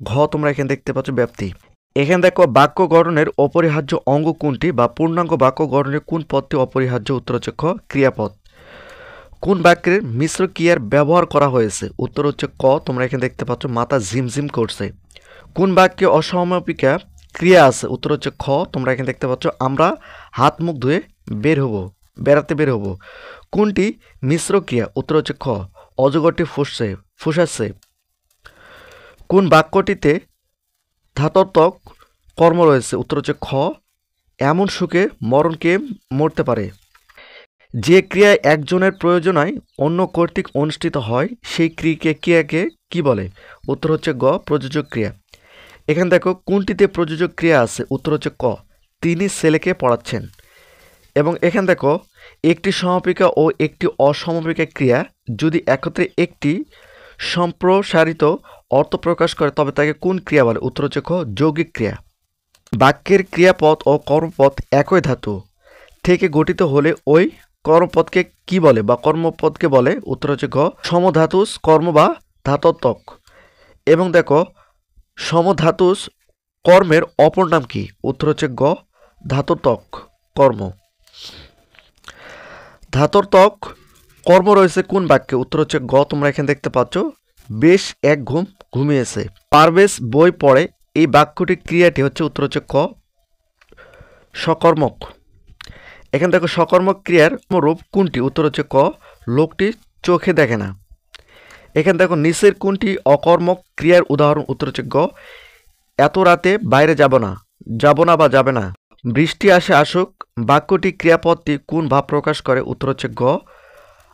ঘ তোমরা এখানে দেখতে পাচ্ছ ব্যাপ্তি। এখানে দেখো বাক্য গঠনের অপরিহার্য অঙ্গ কোনটি বা পূর্ণাঙ্গ বাক্য গঠনের কোন পদটি অপরিহার্য? উত্তর হচ্ছে খ ক্রিয়াপদ। কোন বাক্যের মিশ্র ক্রিয়ার ব্যবহার করা হয়েছে? উত্তর হচ্ছে ক তোমরা এখানে দেখতে পাচ্ছ মাথা ঝিমঝিম করছে। কোন বাক্যে অসমাপিকা ক্রিয়া আছে? উত্তর হচ্ছে খ তোমরা এখানে দেখতে পাচ্ছ আমরা হাত মুখ ধুয়ে বেড়াতে বের হব। কোনটি মিশ্র ক্রিয়া? উত্তর হচ্ছে খ অজগরটি ফুঁসাচ্ছে। কোন বাক্যটিতে ধাতব কর্ম রয়েছে? উত্তর হচ্ছে খ এমন সুখে মরণকে মরতে পারে। যে ক্রিয়া একজনের প্রয়োজনায় অন্য কর্তৃক অনুষ্ঠিত হয় সেই ক্রিয়াকে কি বলে? উত্তর হচ্ছে গ প্রযোজক ক্রিয়া। এখানে দেখো কোনটিতে প্রযোজক ক্রিয়া আছে? উত্তর হচ্ছে ক তিনি ছেলেকে পড়াচ্ছেন। এবং এখানে দেখো একটি সমাপিকা ও একটি অসমাপিকা ক্রিয়া যদি একত্রে একটি সম্প্রসারিত অর্থ প্রকাশ করে তবে তাকে কোন ক্রিয়া বলে? উত্তর হচ্ছে খ যৌগিক ক্রিয়া। বাক্যের ক্রিয়াপদ ও কর্মপদ একই ধাতু থেকে গঠিত হলে ওই কর্মপদকে কি বলে বা কর্মপদকে বলে? উত্তর হচ্ছে ঘ সমধাতুস কর্ম বা ধাতত্বক। এবং দেখো সমধাতুস কর্মের অপর নাম কি? উত্তর হচ্ছে গ ধাতত্বক কর্ম। ধাতর্তক কর্ম রয়েছে কোন বাক্যে? উত্তর হচ্ছে গ তোমরা এখানে দেখতে পাচ্ছ বেশ এক ঘুমিয়েছে। পারভেজ বই পড়ে এই বাক্যটি ক্রিয়াটি হচ্ছে উত্তর হচ্ছে ক সকর্মক। এখানে দেখো সকর্মক ক্রিয়ার রূপ কোনটি, উত্তর হচ্ছে ক লোকটি চোখে দেখে না। এখানে দেখো নিচের কোনটি অকর্মক ক্রিয়ার উদাহরণ, উত্তর হচ্ছে গ এত রাতে বাইরে যাব না, যাব না বা যাবে না। বৃষ্টি আসে আসুক বাক্যটি ক্রিয়াপদটি কোন ভাব প্রকাশ করে, উত্তর হচ্ছে গ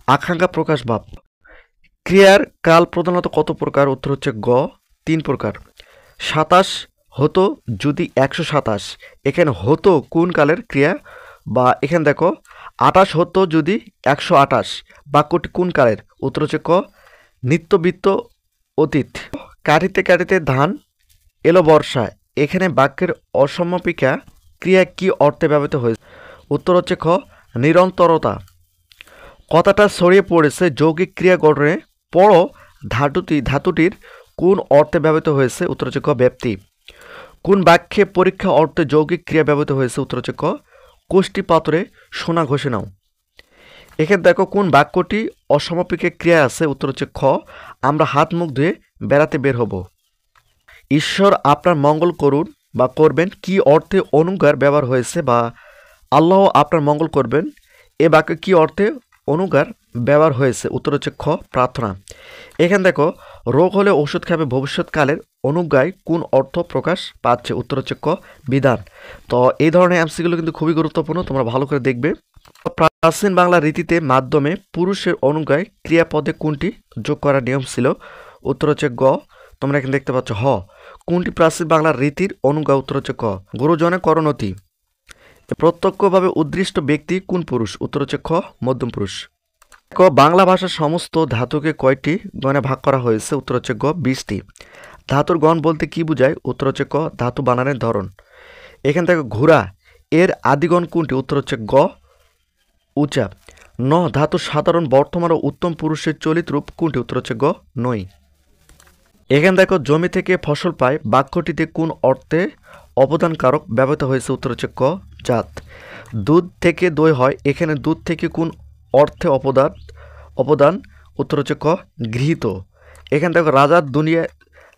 আকাঙ্ক্ষা প্রকাশ ভাব। ক্রিয়ার কাল প্রধানত কত প্রকার, উত্তর হচ্ছে গ 3 প্রকার। 27 হতো যদি 127, এখানে হতো কোন কালের ক্রিয়া, বা এখানে দেখো 28 হতো যদি 128 বাক্যটি কোন কালের, উত্তর হচ্ছে ক নিত্যবৃত্ত অতীত। কাটিতে কাটিতে ধান এলো বর্ষা, এখানে বাক্যের অসমাপিকা ক্রিয়া কি অর্থে ব্যবহৃত হয়েছে, উত্তর হচ্ছে খ নিরন্তরতা। কথাটা ছড়িয়ে পড়েছে যৌগিক ক্রিয়া গঠনে, পড়ো ধাতুটির কোন অর্থে ব্যবহৃত হয়েছে, উত্তর হচ্ছে ক ব্যাপ্তি। কোন বাক্যে পরীক্ষা অর্থে যৌগিক ক্রিয়া ব্যবহৃত হয়েছে, উত্তর হচ্ছে ক কোষ্ঠী পাত্রে সোনা ঘষে নাও। এখানে দেখো কোন বাক্যটি অসমাপিকা ক্রিয়া আছে, উত্তর হচ্ছে খ আমরা হাত মুখ ধুয়ে বেড়াতে বের হব। ঈশ্বর আপনার মঙ্গল করুন বা করবেন কি অর্থে অনুগার ব্যবহার হয়েছে, বা আল্লাহ আপনার মঙ্গল করবেন এ বাক্যে কি অর্থে অনুগার ব্যবহার হয়েছে, উত্তর হচ্ছে খ প্রার্থনা। এখানে দেখো রোগ হলে ওষুধ খাবে ভবিষ্যৎকালের অনুজ্ঞায় কোন অর্থ প্রকাশ পাচ্ছে, উত্তর হচ্ছে ক বিধান। তো এই ধরনের এমসিগুলো কিন্তু খুবই গুরুত্বপূর্ণ, তোমরা ভালো করে দেখবে। প্রাচীন বাংলা রীতিতে মাধ্যমে পুরুষের অনুজ্ঞায় ক্রিয়াপদে কোনটি যোগ করার নিয়ম ছিল, উত্তর হচ্ছে গ তোমরা এখানে দেখতে পাচ্ছ হ কোনটি প্রাচীন বাংলার রীতির অনুজ্ঞা, উত্তর হচ্ছে ক গুরুজনে করণতি। প্রত্যক্ষভাবে উদ্দৃষ্ট ব্যক্তি কোন পুরুষ, উত্তর হচ্ছে খ মধ্যম পুরুষ। ক বাংলা ভাষার সমস্ত ধাতুকে কয়টি গণে ভাগ করা হয়েছে, উত্তর হচ্ছে গ 20টি। ধাতুর গণ বলতে কি বোঝায়, উত্তর হচ্ছে ক ধাতু বানানের ধরন। এখান থেকে ঘোড়া এর আদিগণ কোনটি, উত্তর হচ্ছে গ উচা। ন ধাতু সাধারণ বর্তমান ও উত্তম পুরুষের চলিত রূপ কোনটি, উত্তর হচ্ছে গ নই। এখানে দেখো জমি থেকে ফসল পায় বাক্যটিতে কোন অর্থে অবদানকারক ব্যবহৃত হয়েছে, উত্তর হচ্ছে ক জাত। দুধ থেকে দই হয়, এখানে দুধ থেকে কোন অর্থে অবদান, উত্তর হচ্ছে ক গৃহীত। এখানে দেখো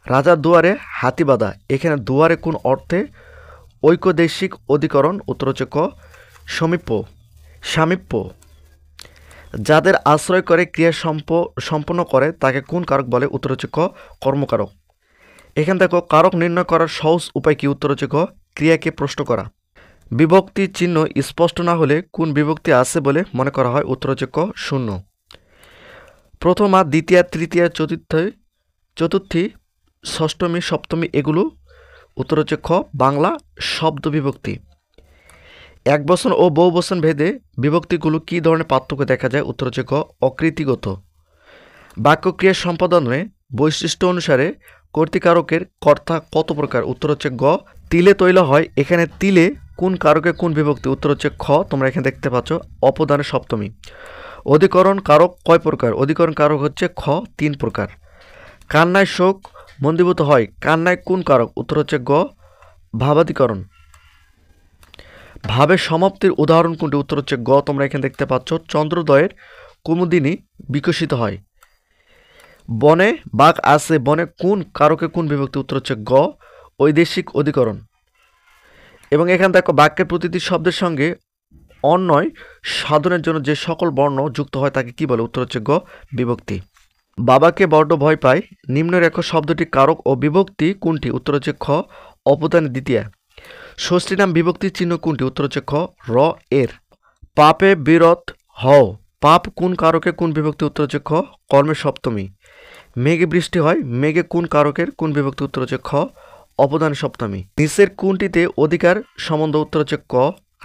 রাজার দুয়ারে হাতি বাঁধা, এখানে দুয়ারে কোন অর্থে ঐকদেশিক অধিকরণ, উত্তর হচ্ছে ক সামীপ্য। যাদের আশ্রয় করে ক্রিয়া সম্পন্ন করে তাকে কোন কারক বলে, উত্তর হচ্ছে ক কর্মকারক। এখানে দেখো কারক নির্ণয় করার সহজ উপায় কি, উত্তর হচ্ছে ক ক্রিয়াকে প্রশ্ন করা। বিভক্তি চিহ্ন স্পষ্ট না হলে কোন বিভক্তি আছে বলে মনে করা হয়, উত্তর হচ্ছে ক শূন্য। প্রথমা দ্বিতীয়া তৃতীয়া চতুর্থী ষষ্ঠমী সপ্তমী এগুলো, উত্তর হচ্ছে খ বাংলা শব্দ বিভক্তি। এক বচন ও বহু বচন ভেদে বিভক্তিগুলো কী ধরনের পার্থক্য দেখা যায়, উত্তর হচ্ছে ক অকৃতিগত। বাক্য ক্রিয়া সম্পাদনে বৈশিষ্ট্য অনুসারে কর্তৃকারকের কর্তা কত প্রকার, উত্তর হচ্ছে গ তিলে তৈল হয়, এখানে তিলে কোন কারকে কোন বিভক্তি, উত্তর হচ্ছে খ তোমরা এখানে দেখতে পাচ্ছ অপদানের সপ্তমী। অধিকরণ কারক কয় প্রকার, অধিকরণ কারক হচ্ছে খ 3 প্রকার। কান্নায় শোক মন্দীভূত হয়, কান্নায় কোন কারক, উত্তর হচ্ছে গ ভাবাধিকরণ। ভাবের সমাপ্তির উদাহরণ কোনটি, উত্তর হচ্ছে গ তোমরা এখানে দেখতে পাচ্ছ চন্দ্রোদয়ের কুমুদিনী বিকশিত হয়। বনে বাঘ আছে, বনে কোন কারকে কোন বিভক্তি, উত্তর হচ্ছে গ ঐদেশিক অধিকরণ। এবং এখানে দেখো বাক্যের প্রতিটি শব্দের সঙ্গে অন্যয় সাধনের জন্য যে সকল বর্ণ যুক্ত হয় তাকে কি বলে, উত্তর হচ্ছে গ বিভক্তি। বাবাকে বড্ড ভয় পায় নিম্নরেখ শব্দটি কারক ও বিভক্তি কোনটি, উত্তর হচ্ছে খ অপদান দ্বিতীয়া। ষষ্ঠী নাম বিভক্তির চিহ্ন কোনটি, উত্তর হচ্ছে খ র এর। পাপে বিরত হও পাপ কোন কারকে কোন বিভক্তি, উত্তর হচ্ছে খ কর্মের সপ্তমী। মেঘে বৃষ্টি হয় মেঘে কোন কারকের কোন বিভক্তি, উত্তর হচ্ছে খ অপদান সপ্তমী। নিচের কোনটিতে অধিকার সম্বন্ধ, উত্তর হচ্ছে ক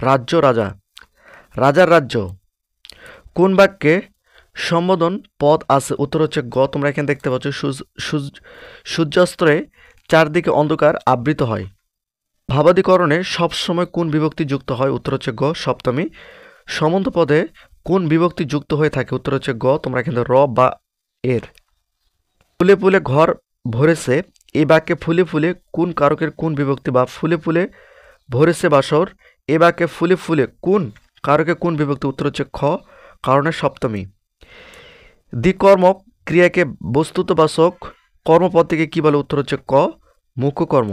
রাজ্য রাজা রাজার রাজ্য। কোন বাক্যে সম্বোধন পদ আছে, উত্তর হচ্ছে গ তোমরা এখানে দেখতে পাচ্ছ সূর্যাস্তরে চারদিকে অন্ধকার আবৃত হয়। ভাবাদিকরণে সবসময় কোন বিভক্তি যুক্ত হয়, উত্তর হচ্ছে গ সপ্তমী। সম্বন্ধ পদে কোন বিভক্তি যুক্ত হয়ে থাকে, উত্তর হচ্ছে গ তোমরা এখানে র বা এর। ফুলে ফুলে ঘর ভরেছে এই বাক্যে ফুলে ফুলে কোন কারকের কোন বিভক্তি, বা ফুলে ফুলে ভরেছে বাসর এ বাক্যে ফুলে ফুলে কোন কারকে কোন বিভক্তি, উত্তর হচ্ছে খ কারণের সপ্তমী। দ্বিকর্মক ক্রিয়াকে বস্তুতবাচক কর্মপদ থেকে কী বলে, উত্তর হচ্ছে ক মুখ্য কর্ম।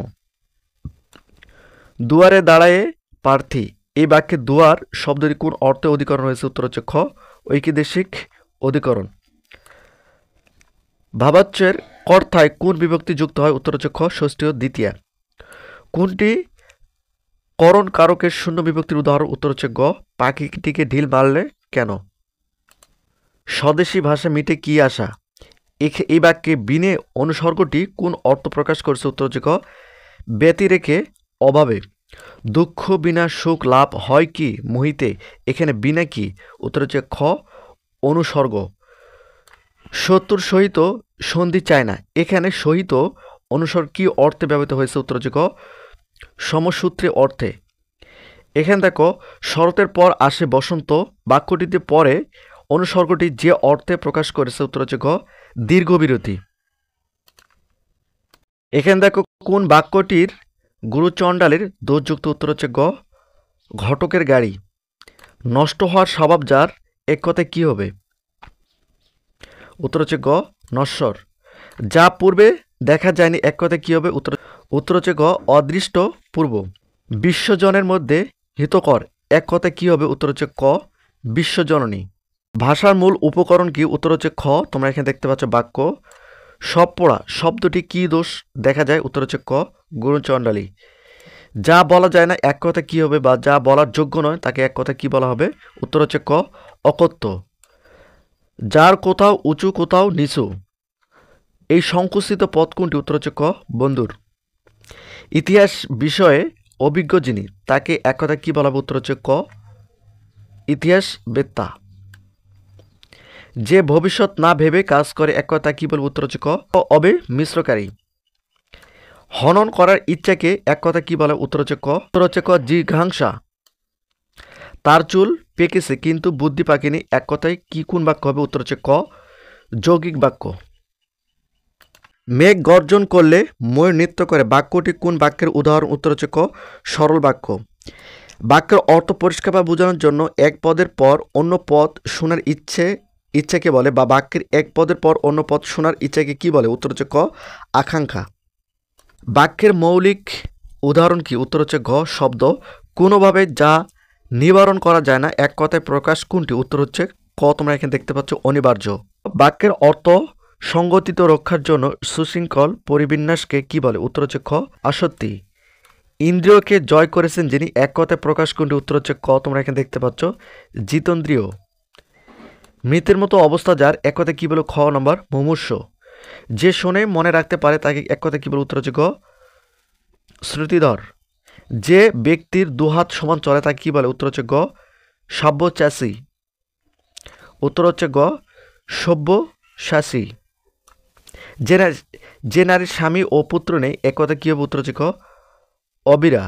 দুয়ারে দাঁড়ায়ে প্রার্থী, এই বাক্যে দুয়ার শব্দটি কোন অর্থে অধিকরণ হয়েছে? উত্তর হচ্ছে খ, ঐকিদেশিক অধিকরণ। ভাবাচ্যের কর্তায় কোন বিভক্তি যুক্ত হয়? উত্তর হচ্ছে খ, ষষ্ঠী ও দ্বিতীয়া। কোনটি করণ কারকের শূন্য বিভক্তির উদাহরণ? উত্তর হচ্ছে গ, পাখিটিকে ঢিল মারলে কেন? স্বদেশী ভাষা মিটে কি আশা, এই বাক্যে বিনে অনুসর্গটি কোন অর্থ প্রকাশ করছে? উত্তর হচ্ছে ক, ব্যতিরেকে অভাবে। দুঃখ বিনা সুখ লাভ হয় কি মোহিতে, এখানে বিনা কি? উত্তর হচ্ছে খ, অনুসর্গ। শত্রুর সহিত সন্ধি চায় না, এখানে সহিত অনুসর্গ কি অর্থে ব্যবহৃত হয়েছে? উত্তর হচ্ছে ক, সমসূত্রে অর্থে। এখানে দেখো, শরতের পর আসে বসন্ত, বাক্যটিতে পরে অনুসর্গটি যে অর্থে প্রকাশ করেছে? উত্তর হচ্ছে গ, দীর্ঘবিরতি। এখানে দেখো, কোন বাক্যটির গুরুচণ্ডালের দোষযুক্ত? উত্তর হচ্ছে গ, ঘটকের গাড়ি। নষ্ট হওয়ার স্বভাব যার, এক কথায় কি হবে? উত্তর হচ্ছে গ, নশ্বর। যা পূর্বে দেখা যায়নি, এক কথায় কি হবে? উত্তর হচ্ছে গ, অদৃষ্ট পূর্ব। বিশ্বজনের মধ্যে হিতকর, এক কথায় কি হবে? উত্তর হচ্ছে ক, বিশ্বজননী। ভাষার মূল উপকরণ কি? উত্তর হচ্ছে খ, তোমরা এখানে দেখতে পাচ্ছ বাক্য। সব পড়া শব্দটি কি দোষ দেখা যায়? উত্তর হচ্ছে ক, গুরুচণ্ডালী। যা বলা যায় না, এক কথা কি হবে? বা যা বলার যোগ্য নয় তাকে এক কথা কি বলা হবে? উত্তর হচ্ছে ক, অকথ্য। যার কোথাও উঁচু কোথাও নিচু, এই সংকুচিত পদ কোনটি? উত্তর হচ্ছে ক, বন্ধুর। ইতিহাস বিষয়ে অভিজ্ঞ যিনি, তাকে এক কথা কি বলা হবে? উত্তর হচ্ছে ক, ইতিহাস বেত্তা। যে ভবিষ্যৎ না ভেবে কাজ করে, এক কথা কি বলবো? উত্তর হচ্ছে ক, অবে মিশ্রকারী। হনন করার ইচ্ছাকে এক কথা কি বলে? উত্তর হচ্ছে ক, জিঘাংসা। তার চুল পেকেছে কিন্তু বুদ্ধি পাকেনি, এক কথায় কি কোন বাক্য হবে? উত্তর হচ্ছে ক, যৌগিক বাক্য। মেঘ গর্জন করলে ময়ূর নৃত্য করে, বাক্যটি কোন বাক্যের উদাহরণ? উত্তর হচ্ছে ক, সরল বাক্য। বাক্যের অর্থ পরিষ্কারভাবে বোঝানোর জন্য এক পদের পর অন্য পদ শোনার ইচ্ছাকে বলে, বা বাক্যের এক পদের পর অন্য পদ শোনার ইচ্ছাকে কি বলে? উত্তর হচ্ছে ক, আকাঙ্ক্ষা। বাক্যের মৌলিক উদাহরণ কি? উত্তর হচ্ছে ঘ, শব্দ। কোনোভাবে যা নিবারণ করা যায় না, এক কথায় প্রকাশ কোনটি? উত্তর হচ্ছে ক, তোমরা এখানে দেখতে পাচ্ছ অনিবার্য। বাক্যের অর্থ সংগঠিত রক্ষার জন্য সুশৃঙ্খল পরিবিন্যাসকে কি বলে? উত্তর হচ্ছে খ, আসত্তি। ইন্দ্রিয়কে জয় করেছেন যিনি, এক কথায় প্রকাশ কোনটি? উত্তর হচ্ছে ক, তোমরা এখানে দেখতে পাচ্ছ জিতেন্দ্রিয়। মৃতের মতো অবস্থা যার, এক কথায় কি বলো? খ নম্বর, মুমূর্ষ। যে শোনে মনে রাখতে পারে তাকে এক কথায় কি বলে? উত্তর হচ্ছে গ, শ্রুতিধর। যে ব্যক্তির দুহাত সমান চলে তাকে কি বলে? উত্তর হচ্ছে গ, সব্যচাষী। উত্তর হচ্ছে গ, সব্যসাচী। যে নারীর স্বামী ও পুত্র নেই, এক কথা কি হবে? উত্তর হচ্ছে ক, অবিরা।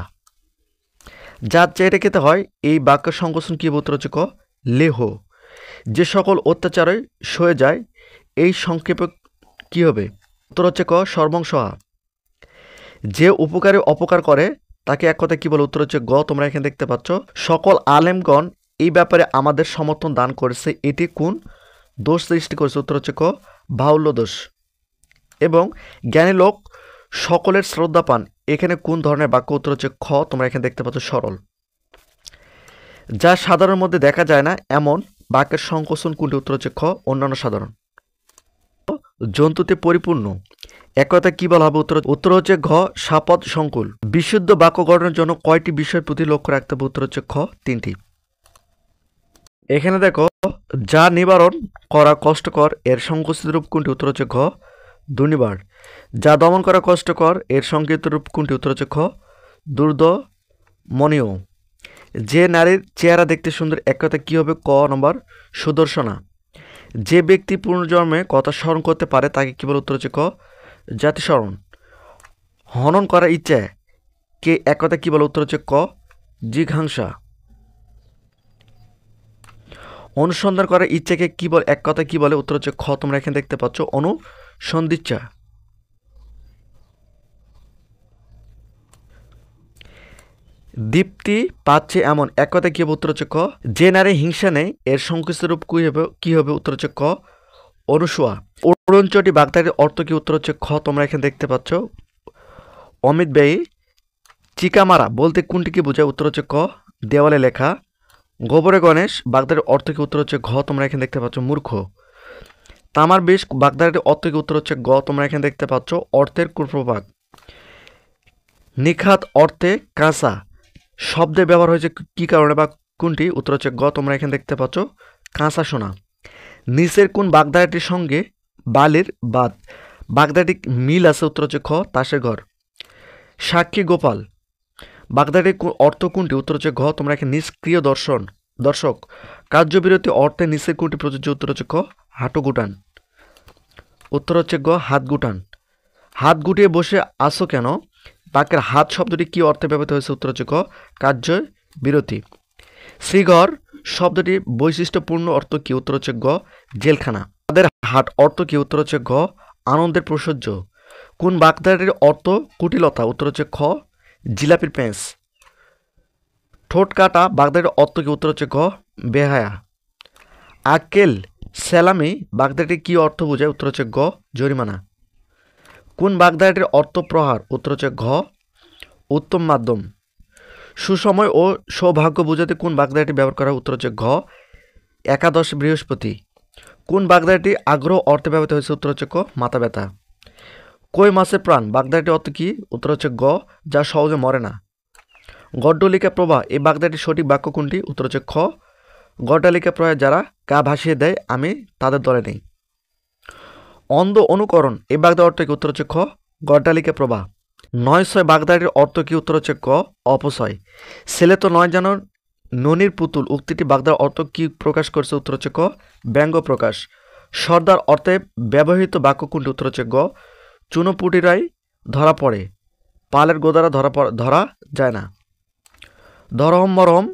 যার চেয়ে খেতে হয়, এই বাক্য সংকোচন কি হবে? উত্তর হচ্ছে ক, লেহ। যে সকল অত্যাচারে সয়ে যায়, এই সংক্ষেপে কি হবে? উত্তর হচ্ছে ক, সর্বংসহা। যে উপকারে অপকার করে তাকে এক কথা কি বলে? উত্তর হচ্ছে গ, তোমরা এখানে দেখতে পাচ্ছ সকল আলেমগণ এই ব্যাপারে আমাদের সমর্থন দান করেছে, এটি কোন দোষ সৃষ্টি করেছে? উত্তর হচ্ছে ক, বাহুল্য দোষ। এবং জ্ঞানী লোক সকলের শ্রদ্ধা পান, এখানে কোন ধরনের বাক্য? উত্তর হচ্ছে খ, তোমরা এখানে দেখতে পাচ্ছ সরল। যা সাধারণ মধ্যে দেখা যায় না এমন বাক্যের সংকোচন কোনটি? উত্তর হচ্ছে খ, অন্যান্য সাধারণ। জন্তুতে পরিপূর্ণ, এক কথা কি বলা হবে? উত্তর হচ্ছে ঘ, সাপদ সংকুল। বিশুদ্ধ বাক্য গঠনের জন্য কয়টি বিষয়ের প্রতি লক্ষ্য রাখতে হবে? উত্তর হচ্ছে খ, 3টি। এখানে দেখো, যা নিবারণ করা কষ্টকর, এর সংকুচিত রূপ কোনটি? উত্তর হচ্ছে ঘ, দুর্নিবার। যা দমন করা কষ্টকর, এর সংক্ষিপ্ত রূপ কোনটি? উত্তর হচ্ছে খ, দুর্দমনীয়। যে নারীর চেহারা দেখতে সুন্দর, এক কথা কি হবে? ক নম্বর, সুদর্শনা। যে ব্যক্তি পুনর্জন্মে কথা স্মরণ করতে পারে তাকে কি বলে? উত্তর হচ্ছে ক, জাতিস্মরণ। হনন করার ইচ্ছা কে, এক কথা কি বলে? উত্তর হচ্ছে ক, জিঘাংসা। অনুসন্ধান করার ইচ্ছাকে কি বলে, এক কথা কি বলে? উত্তর হচ্ছে খ, তোমরা এখানে দেখতে পাচ্ছ অনুসন্ধিচ্ছা। দীপ্তি পাচ্ছে এমন, এক কথা কি হবে? উত্তর হচ্ছে ক, যে নারী হিংসা নেই, এর সংকুচিত রূপ কি হবে? উত্তর হচ্ছে ক, অনুসুয়া। অরুণচটি বাগদারির অর্থ কি? উত্তর হচ্ছে খ, তোমরা এখানে দেখতে পাচ্ছ অমিত ব্যয়ী চিকামারা বলতে কোনটিকে বোঝায়? উত্তর হচ্ছে ক দেওয়ালে লেখা। গোবরে গণেশ বাগদার অর্থ কি? উত্তর হচ্ছে ঘ, তোমরা এখানে দেখতে পাচ্ছ মূর্খ। তামার বিষ বাগদার অর্থ কি? উত্তর হচ্ছে গ, তোমরা এখানে দেখতে পাচ্ছ অর্থের কুপ্রভাগ। নিখাত অর্থে কাঁচা শব্দের ব্যবহার হয়েছে কি কারণে বা কোনটি? উত্তর হচ্ছে গ, তোমরা এখানে দেখতে পাচ্ছ কাঁচা সোনা। নিচের কোন বাগদাটির সঙ্গে বালির বাদ বাগদাটি মিল আছে? উত্তর হচ্ছে খ তাসের ঘর। সাক্ষী গোপাল বাগদাটির অর্থ কোনটি? উত্তর হচ্ছে ঘ, তোমরা এখানে নিষ্ক্রিয় দর্শক। কার্যবিরতি অর্থে নিচের কোনটি প্রযোজ্য? উত্তর হচ্ছে ক হাঁটু গুটান। উত্তর হচ্ছে গ হাত গুটান। হাত গুটিয়ে বসে আসো কেন বাক্যের হাত শব্দটি কি অর্থে ব্যবহৃত হয়েছে? উত্তর হচ্ছে ক কার্য বিরতি। শ্রীঘর শব্দটি বৈশিষ্ট্যপূর্ণ অর্থ কি? উত্তর হচ্ছে গ জেলখানা। তাদের হাট অর্থ কি? উত্তর হচ্ছে ঘ আনন্দের প্রসহ্য। কোন বাগদাটির অর্থ কুটিলতা? উত্তর হচ্ছে খ জিলাপির প্যাঁচ। ঠোঁট কাটা বাগদাটির অর্থ কি? উত্তর হচ্ছে গ বেহায়া। আক্কেল সেলামি বাগদাটি কি অর্থ বোঝায়? উত্তর হচ্ছে গ জরিমানা। কোন বাগদাটির অর্থ প্রহার? উত্তর হচ্ছে ঘ উত্তম মাধ্যম। সুসময় ও সৌভাগ্য বোঝাতে কোন বাগদাটি ব্যবহার করা? উত্তর হচ্ছে ঘ একাদশ বৃহস্পতি। কোন বাগদাটি আগ্রহ অর্থে ব্যবহৃত হয়েছে? উত্তর হচ্ছে ক মাথা ব্যথা। কই মাছের প্রাণ বাগদাটির অর্থ কি? উত্তর হচ্ছে গ যা সহজে মরে না। গড্ডলিকা প্রভা এই বাগদাটির সঠিক বাক্য কোনটি? উত্তর হচ্ছে খ গড্ডলিকা প্রভায় যারা গা ভাসিয়ে দেয় আমি তাদের দলে নেই। অন্ধ অনুকরণ এই বাগদার অর্থ কি? উত্তর হচ্ছে খ গড্ডালিকা প্রভা। ৯-৬ বাগদাটির অর্থ কি? উত্তর হচ্ছে ক অপচয়। ছেলে তো নয় যেন ননির পুতুল উক্তিটি বাগদার অর্থ কি প্রকাশ করছে? উত্তর হচ্ছে ক ব্যঙ্গ প্রকাশ। সর্দার অর্থে ব্যবহৃত বাক্য কোনটি? উত্তর হচ্ছে গ চুনোপুটিরাই ধরা পড়ে পালের গোদারা ধরা যায় না। ধরহম মরহম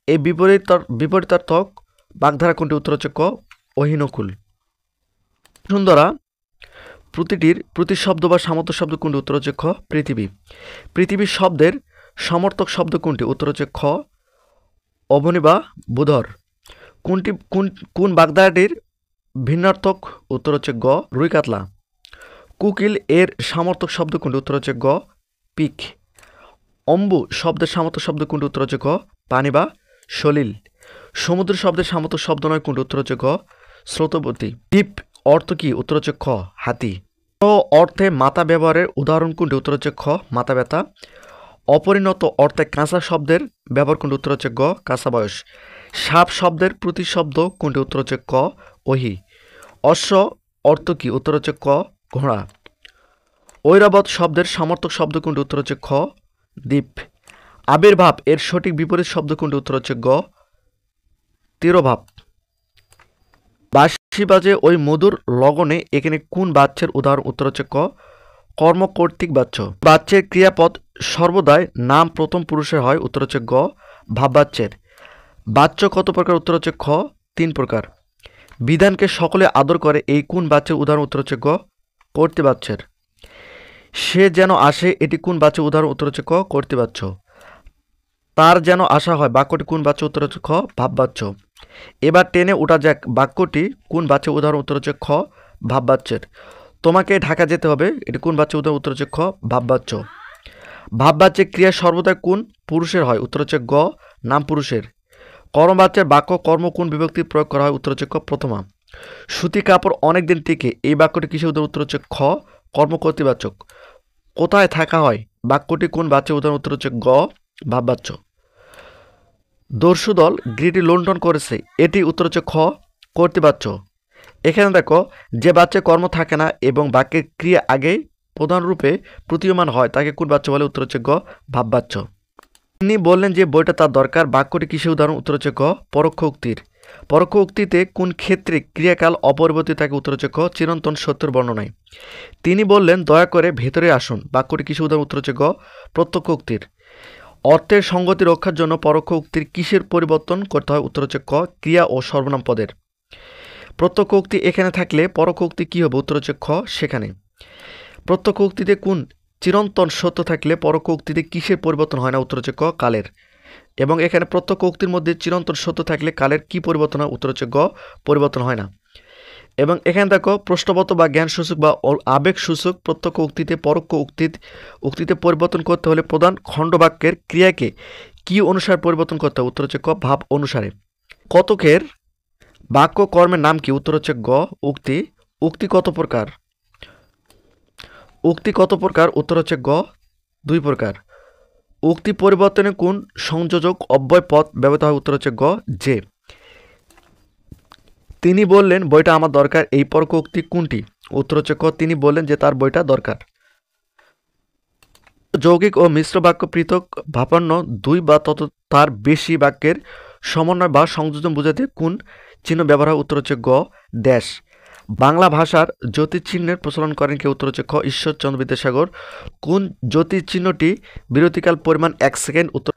এই বিপরীতার্থক বাগধারা কোনটি? উত্তর হচ্ছে ক অহিনকুল। সুন্দরা প্রতিটির প্রতিশব্দ বা সমর্থক শব্দ কোনটি? উত্তর হচ্ছে খ পৃথিবী। পৃথিবীর শব্দের সমর্থক শব্দ কোনটি? উত্তর হচ্ছে খ অবনী বা বুধর। কোন বাগদাটির ভিন্নার্থক? উত্তর হচ্ছে গ রুই কাতলা। কুকিল এর সমর্থক শব্দ কোনটি? উত্তর হচ্ছে গ পিক। অম্বু শব্দের সমর্থক শব্দ কোনটি? উত্তর হচ্ছে গ পানি বা সলিল। সমুদ্র শব্দের সমর্থক শব্দ নয় কোনটি? উত্তর হচ্ছে গ স্রোতবতী। দ্বীপ অর্থ কি? উত্তর হচ্ছে খ হাতি। অর্থে মাথা ব্যবহারের উদাহরণ কোনটি? উত্তর হচ্ছে খ মাথা ব্যথা। অপরিণত অর্থে কাঁচা শব্দের ব্যবহার কোনটি? উত্তর হচ্ছে গ কাঁচা বয়স। সাপ শব্দের প্রতিশব্দ কোনটি? উত্তর হচ্ছে ক ওহি। অশ্ব অর্থ কি? উত্তর হচ্ছে ক ঘোড়া। ঐরাবত শব্দের সমর্থক শব্দ কোনটি? উত্তর হচ্ছে খ দ্বীপ। আবির্ভাব এর সঠিক বিপরীত শব্দ কোনটি? উত্তর হচ্ছে গ তিরোভাব। বাঁশি বাজে ওই মধুর লগনে এখানে কোন বাচ্যের উদাহরণ? উত্তর হচ্ছে ক কর্মকর্তৃক বাচ্য। বাচ্যের ক্রিয়াপদ সর্বদাই নাম প্রথম পুরুষের হয়? উত্তর হচ্ছে গ ভাববাচ্যের। বাচ্য কত প্রকার? উত্তর হচ্ছে খ 3 প্রকার। বিধানকে সকলে আদর করে এই কোন বাচ্যের উদাহরণ? উত্তর হচ্ছে গ কর্তৃবাচ্যের। সে যেন আসে এটি কোন বাচ্যের উদাহরণ? উত্তর হচ্ছে ক কর্তৃবাচ্য। তার যেন আশা হয় বাক্যটি কোন বাচ্য? উত্তর হচ্ছে খ ভাববাচ্য। এবার টেনে ওঠা যাক বাক্যটি কোন বাচ্যের উদাহরণ? উত্তর হচ্ছে খ ভাববাচ্যের। তোমাকে ঢাকা যেতে হবে এটি কোন বাচ্যের উদাহরণ? উত্তর হচ্ছে খ ভাববাচ্য। ভাববাচ্যের ক্রিয়া সর্বদা কোন পুরুষের হয়? উত্তর হচ্ছে গ নাম পুরুষের। কর্মবাচ্যের বাক্য কর্ম কোন বিভক্তি প্রয়োগ করা হয়? উত্তর হচ্ছে ক প্রথমা। সুতি কাপড় অনেক দিন টিকে এই বাক্যটি কিসের উদাহরণ? উত্তর হচ্ছে খ কর্মকর্তৃবাচক। কোথায় থাকা হয় বাক্যটি কোন বাচ্যের উদাহরণ? উত্তর হচ্ছে গ ভাববাচ্য। দস্যু দল গিরিটি লুণ্ঠন করেছে এটি উত্তর হচ্ছে খ কর্তৃবাচ্য। এখানে দেখো যে বাচ্চা কর্ম থাকে না এবং বাক্যের ক্রিয়া আগেই প্রধানরূপে প্রতীয়মান হয় তাকে কোন বাচ্য বলে? উত্তর হচ্ছে গ ভাববাচ্য। তিনি বললেন যে বইটা তার দরকার বাক্যটি কিসের উদাহরণ? উত্তর হচ্ছে গ পরোক্ষ উক্তির। পরোক্ষ উক্তিতে কোন ক্ষেত্রে ক্রিয়াকাল অপরিবর্তিত থাকে? উত্তর হচ্ছে ক চিরন্তন সত্যের বর্ণনায়। তিনি বললেন দয়া করে ভেতরে আসুন বাক্যটি কিসের উদাহরণ? উত্তর হচ্ছে গ প্রত্যক্ষ উক্তির। অর্থের সঙ্গতি রক্ষার জন্য পরোক্ষ উক্তির কিসের পরিবর্তন করতে হয়? উত্তর হচ্ছে ক ক্রিয়া ও সর্বনাম পদের। প্রত্যক্ষ উক্তি এখানে থাকলে পরোক্ষ উক্তি কী হবে? উত্তর হচ্ছে খ সেখানে। প্রত্যক্ষ উক্তিতে কোন চিরন্তন সত্য থাকলে পরোক্ষ উক্তিতে কিসের পরিবর্তন হয় না? উত্তর হচ্ছে ক কালের। এবং এখানে প্রত্যক্ষ উক্তির মধ্যে চিরন্তন সত্য থাকলে কালের কি পরিবর্তন হয়? উত্তর হচ্ছে গ পরিবর্তন হয় না। এবং এখানে দেখো প্রশ্নগত বা জ্ঞানসূচক বা আবেগসূচক প্রত্যক্ষ উক্তিতে পরোক্ষ উক্তিতে পরিবর্তন করতে হলে প্রধান খণ্ডবাক্যের ক্রিয়াকে কি অনুসারে পরিবর্তন করতে হবে? উত্তর হচ্ছে ক, ভাব অনুসারে। কতকের বাক্য কর্মের নাম কি? উত্তর হচ্ছে গ, উক্তি। উক্তি কত প্রকার? উক্তি কত প্রকার? উত্তর হচ্ছে গ, 2 প্রকার। উক্তি পরিবর্তনে কোন সংযোজক অব্যয় পদ ব্যবহৃত হয়? উত্তর হচ্ছে গ, যে। তিনি বললেন বইটা আমার দরকার, এই পরোক্ষ উক্তি কোনটি? উত্তর হচ্ছে ক, তিনি বললেন যে তার বইটা দরকার। যৌগিক ও মিশ্র বাক্য পৃথক ভাবান্ন 2 বা তত তার বেশি বাক্যের সমন্বয় বা সংযোজন বোঝাতে কোন চিহ্ন ব্যবহার হয়? উত্তর হচ্ছে গ, ড্যাশ। বাংলা ভাষার জ্যোতিচিহ্নের প্রচলন করেন কে? উত্তর হচ্ছে খ, ঈশ্বরচন্দ্র বিদ্যাসাগর। কোন জ্যোতিচিহ্নটি বিরতিকাল পরিমাণ 1 সেকেন্ড? উত্তর,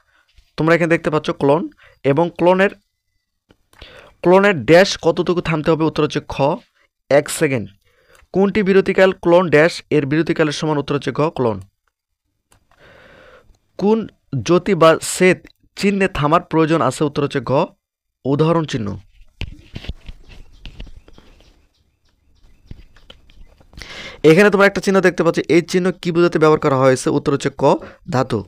তোমরা এখানে দেখতে পাচ্ছ ক্লোন। এবং ক্লোনের ড্যাশ কতটুকু থামতে হবে? উত্তর হচ্ছে খ, 1 সেকেন্ড। কোনটি বিরতিকাল? ক্লোন ড্যাশ এর বিরতিকালের সমান? উত্তর হচ্ছে গ, ক্লোন। কোন জ্যোতি বা সেত চিহ্নে থামার প্রয়োজন আছে? উত্তর হচ্ছে ঘ, উদাহরণ চিহ্ন। এখানে তোমরা একটা চিহ্ন দেখতে পাচ্ছ, এই চিহ্ন কি বোঝাতে ব্যবহার করা হয়েছে? উত্তর হচ্ছে ক, ধাতু।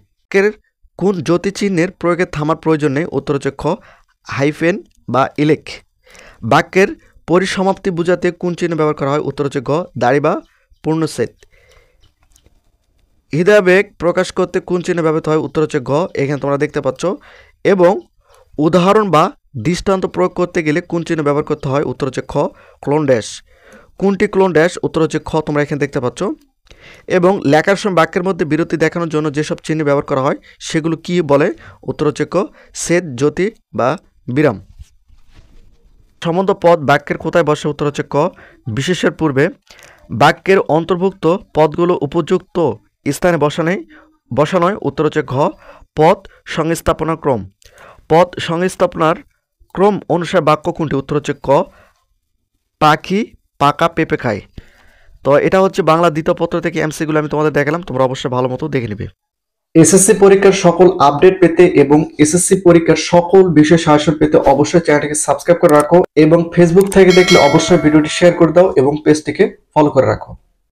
কোন জ্যোতি চিহ্নের প্রয়োগে থামার প্রয়োজন নেই? উত্তর হচ্ছে খ, হাইফেন বা ইলেক। বাক্যের পরিসমাপ্তি বোঝাতে কোন চিহ্ন ব্যবহার করা হয়? উত্তর হচ্ছে গ, দাড়ি বা পূর্ণচ্ছেদ। হৃদয়াবেগ প্রকাশ করতে কোন চিহ্ন ব্যবহৃত হয়? উত্তর হচ্ছে ঘ, এখানে তোমরা দেখতে পাচ্ছ। এবং উদাহরণ বা দৃষ্টান্ত প্রয়োগ করতে গেলে কোন চিহ্ন ব্যবহার করতে হয়? উত্তর হচ্ছে খ, ক্লোন ড্যাশ। কোনটি ক্লোন ড্যাশ? উত্তর হচ্ছে খ, তোমরা এখানে দেখতে পাচ্ছ। এবং লেখার সময় বাক্যের মধ্যে বিরতি দেখানোর জন্য যেসব চিহ্ন ব্যবহার করা হয় সেগুলো কি বলে? উত্তর হচ্ছে ক, ছেদ, জ্যোতি বা বিরাম। সম্বন্ধ পদ বাক্যের কোথায় বসে? উত্তর হচ্ছে ক, বিশেষের পূর্বে। বাক্যের অন্তর্ভুক্ত পদগুলো উপযুক্ত স্থানে বসানোয়? উত্তর হচ্ছে ঘ, পদ সংস্থাপনার ক্রম। পদ সংস্থাপনার ক্রম অনুসারে বাক্য কোনটি? উত্তর হচ্ছে ক, পাখি পাকা পেঁপে খায়। তো এটা হচ্ছে বাংলা দ্বিতীয় পত্র থেকে এমসিগুলো আমি তোমাদের দেখালাম, তোমরা অবশ্যই ভালো মতো দেখে নেবে। এসএসসি পরীক্ষার সকল আপডেট পেতে এবং এসএসসি পরীক্ষার সকল বিষয় সাহায্য পেতে অবশ্যই চ্যানেলটিকে সাবস্ক্রাইব করে রাখো এবং ফেসবুক থেকে দেখলে অবশ্যই ভিডিওটি শেয়ার করে দাও এবং পেজটিকে ফলো করে রাখো।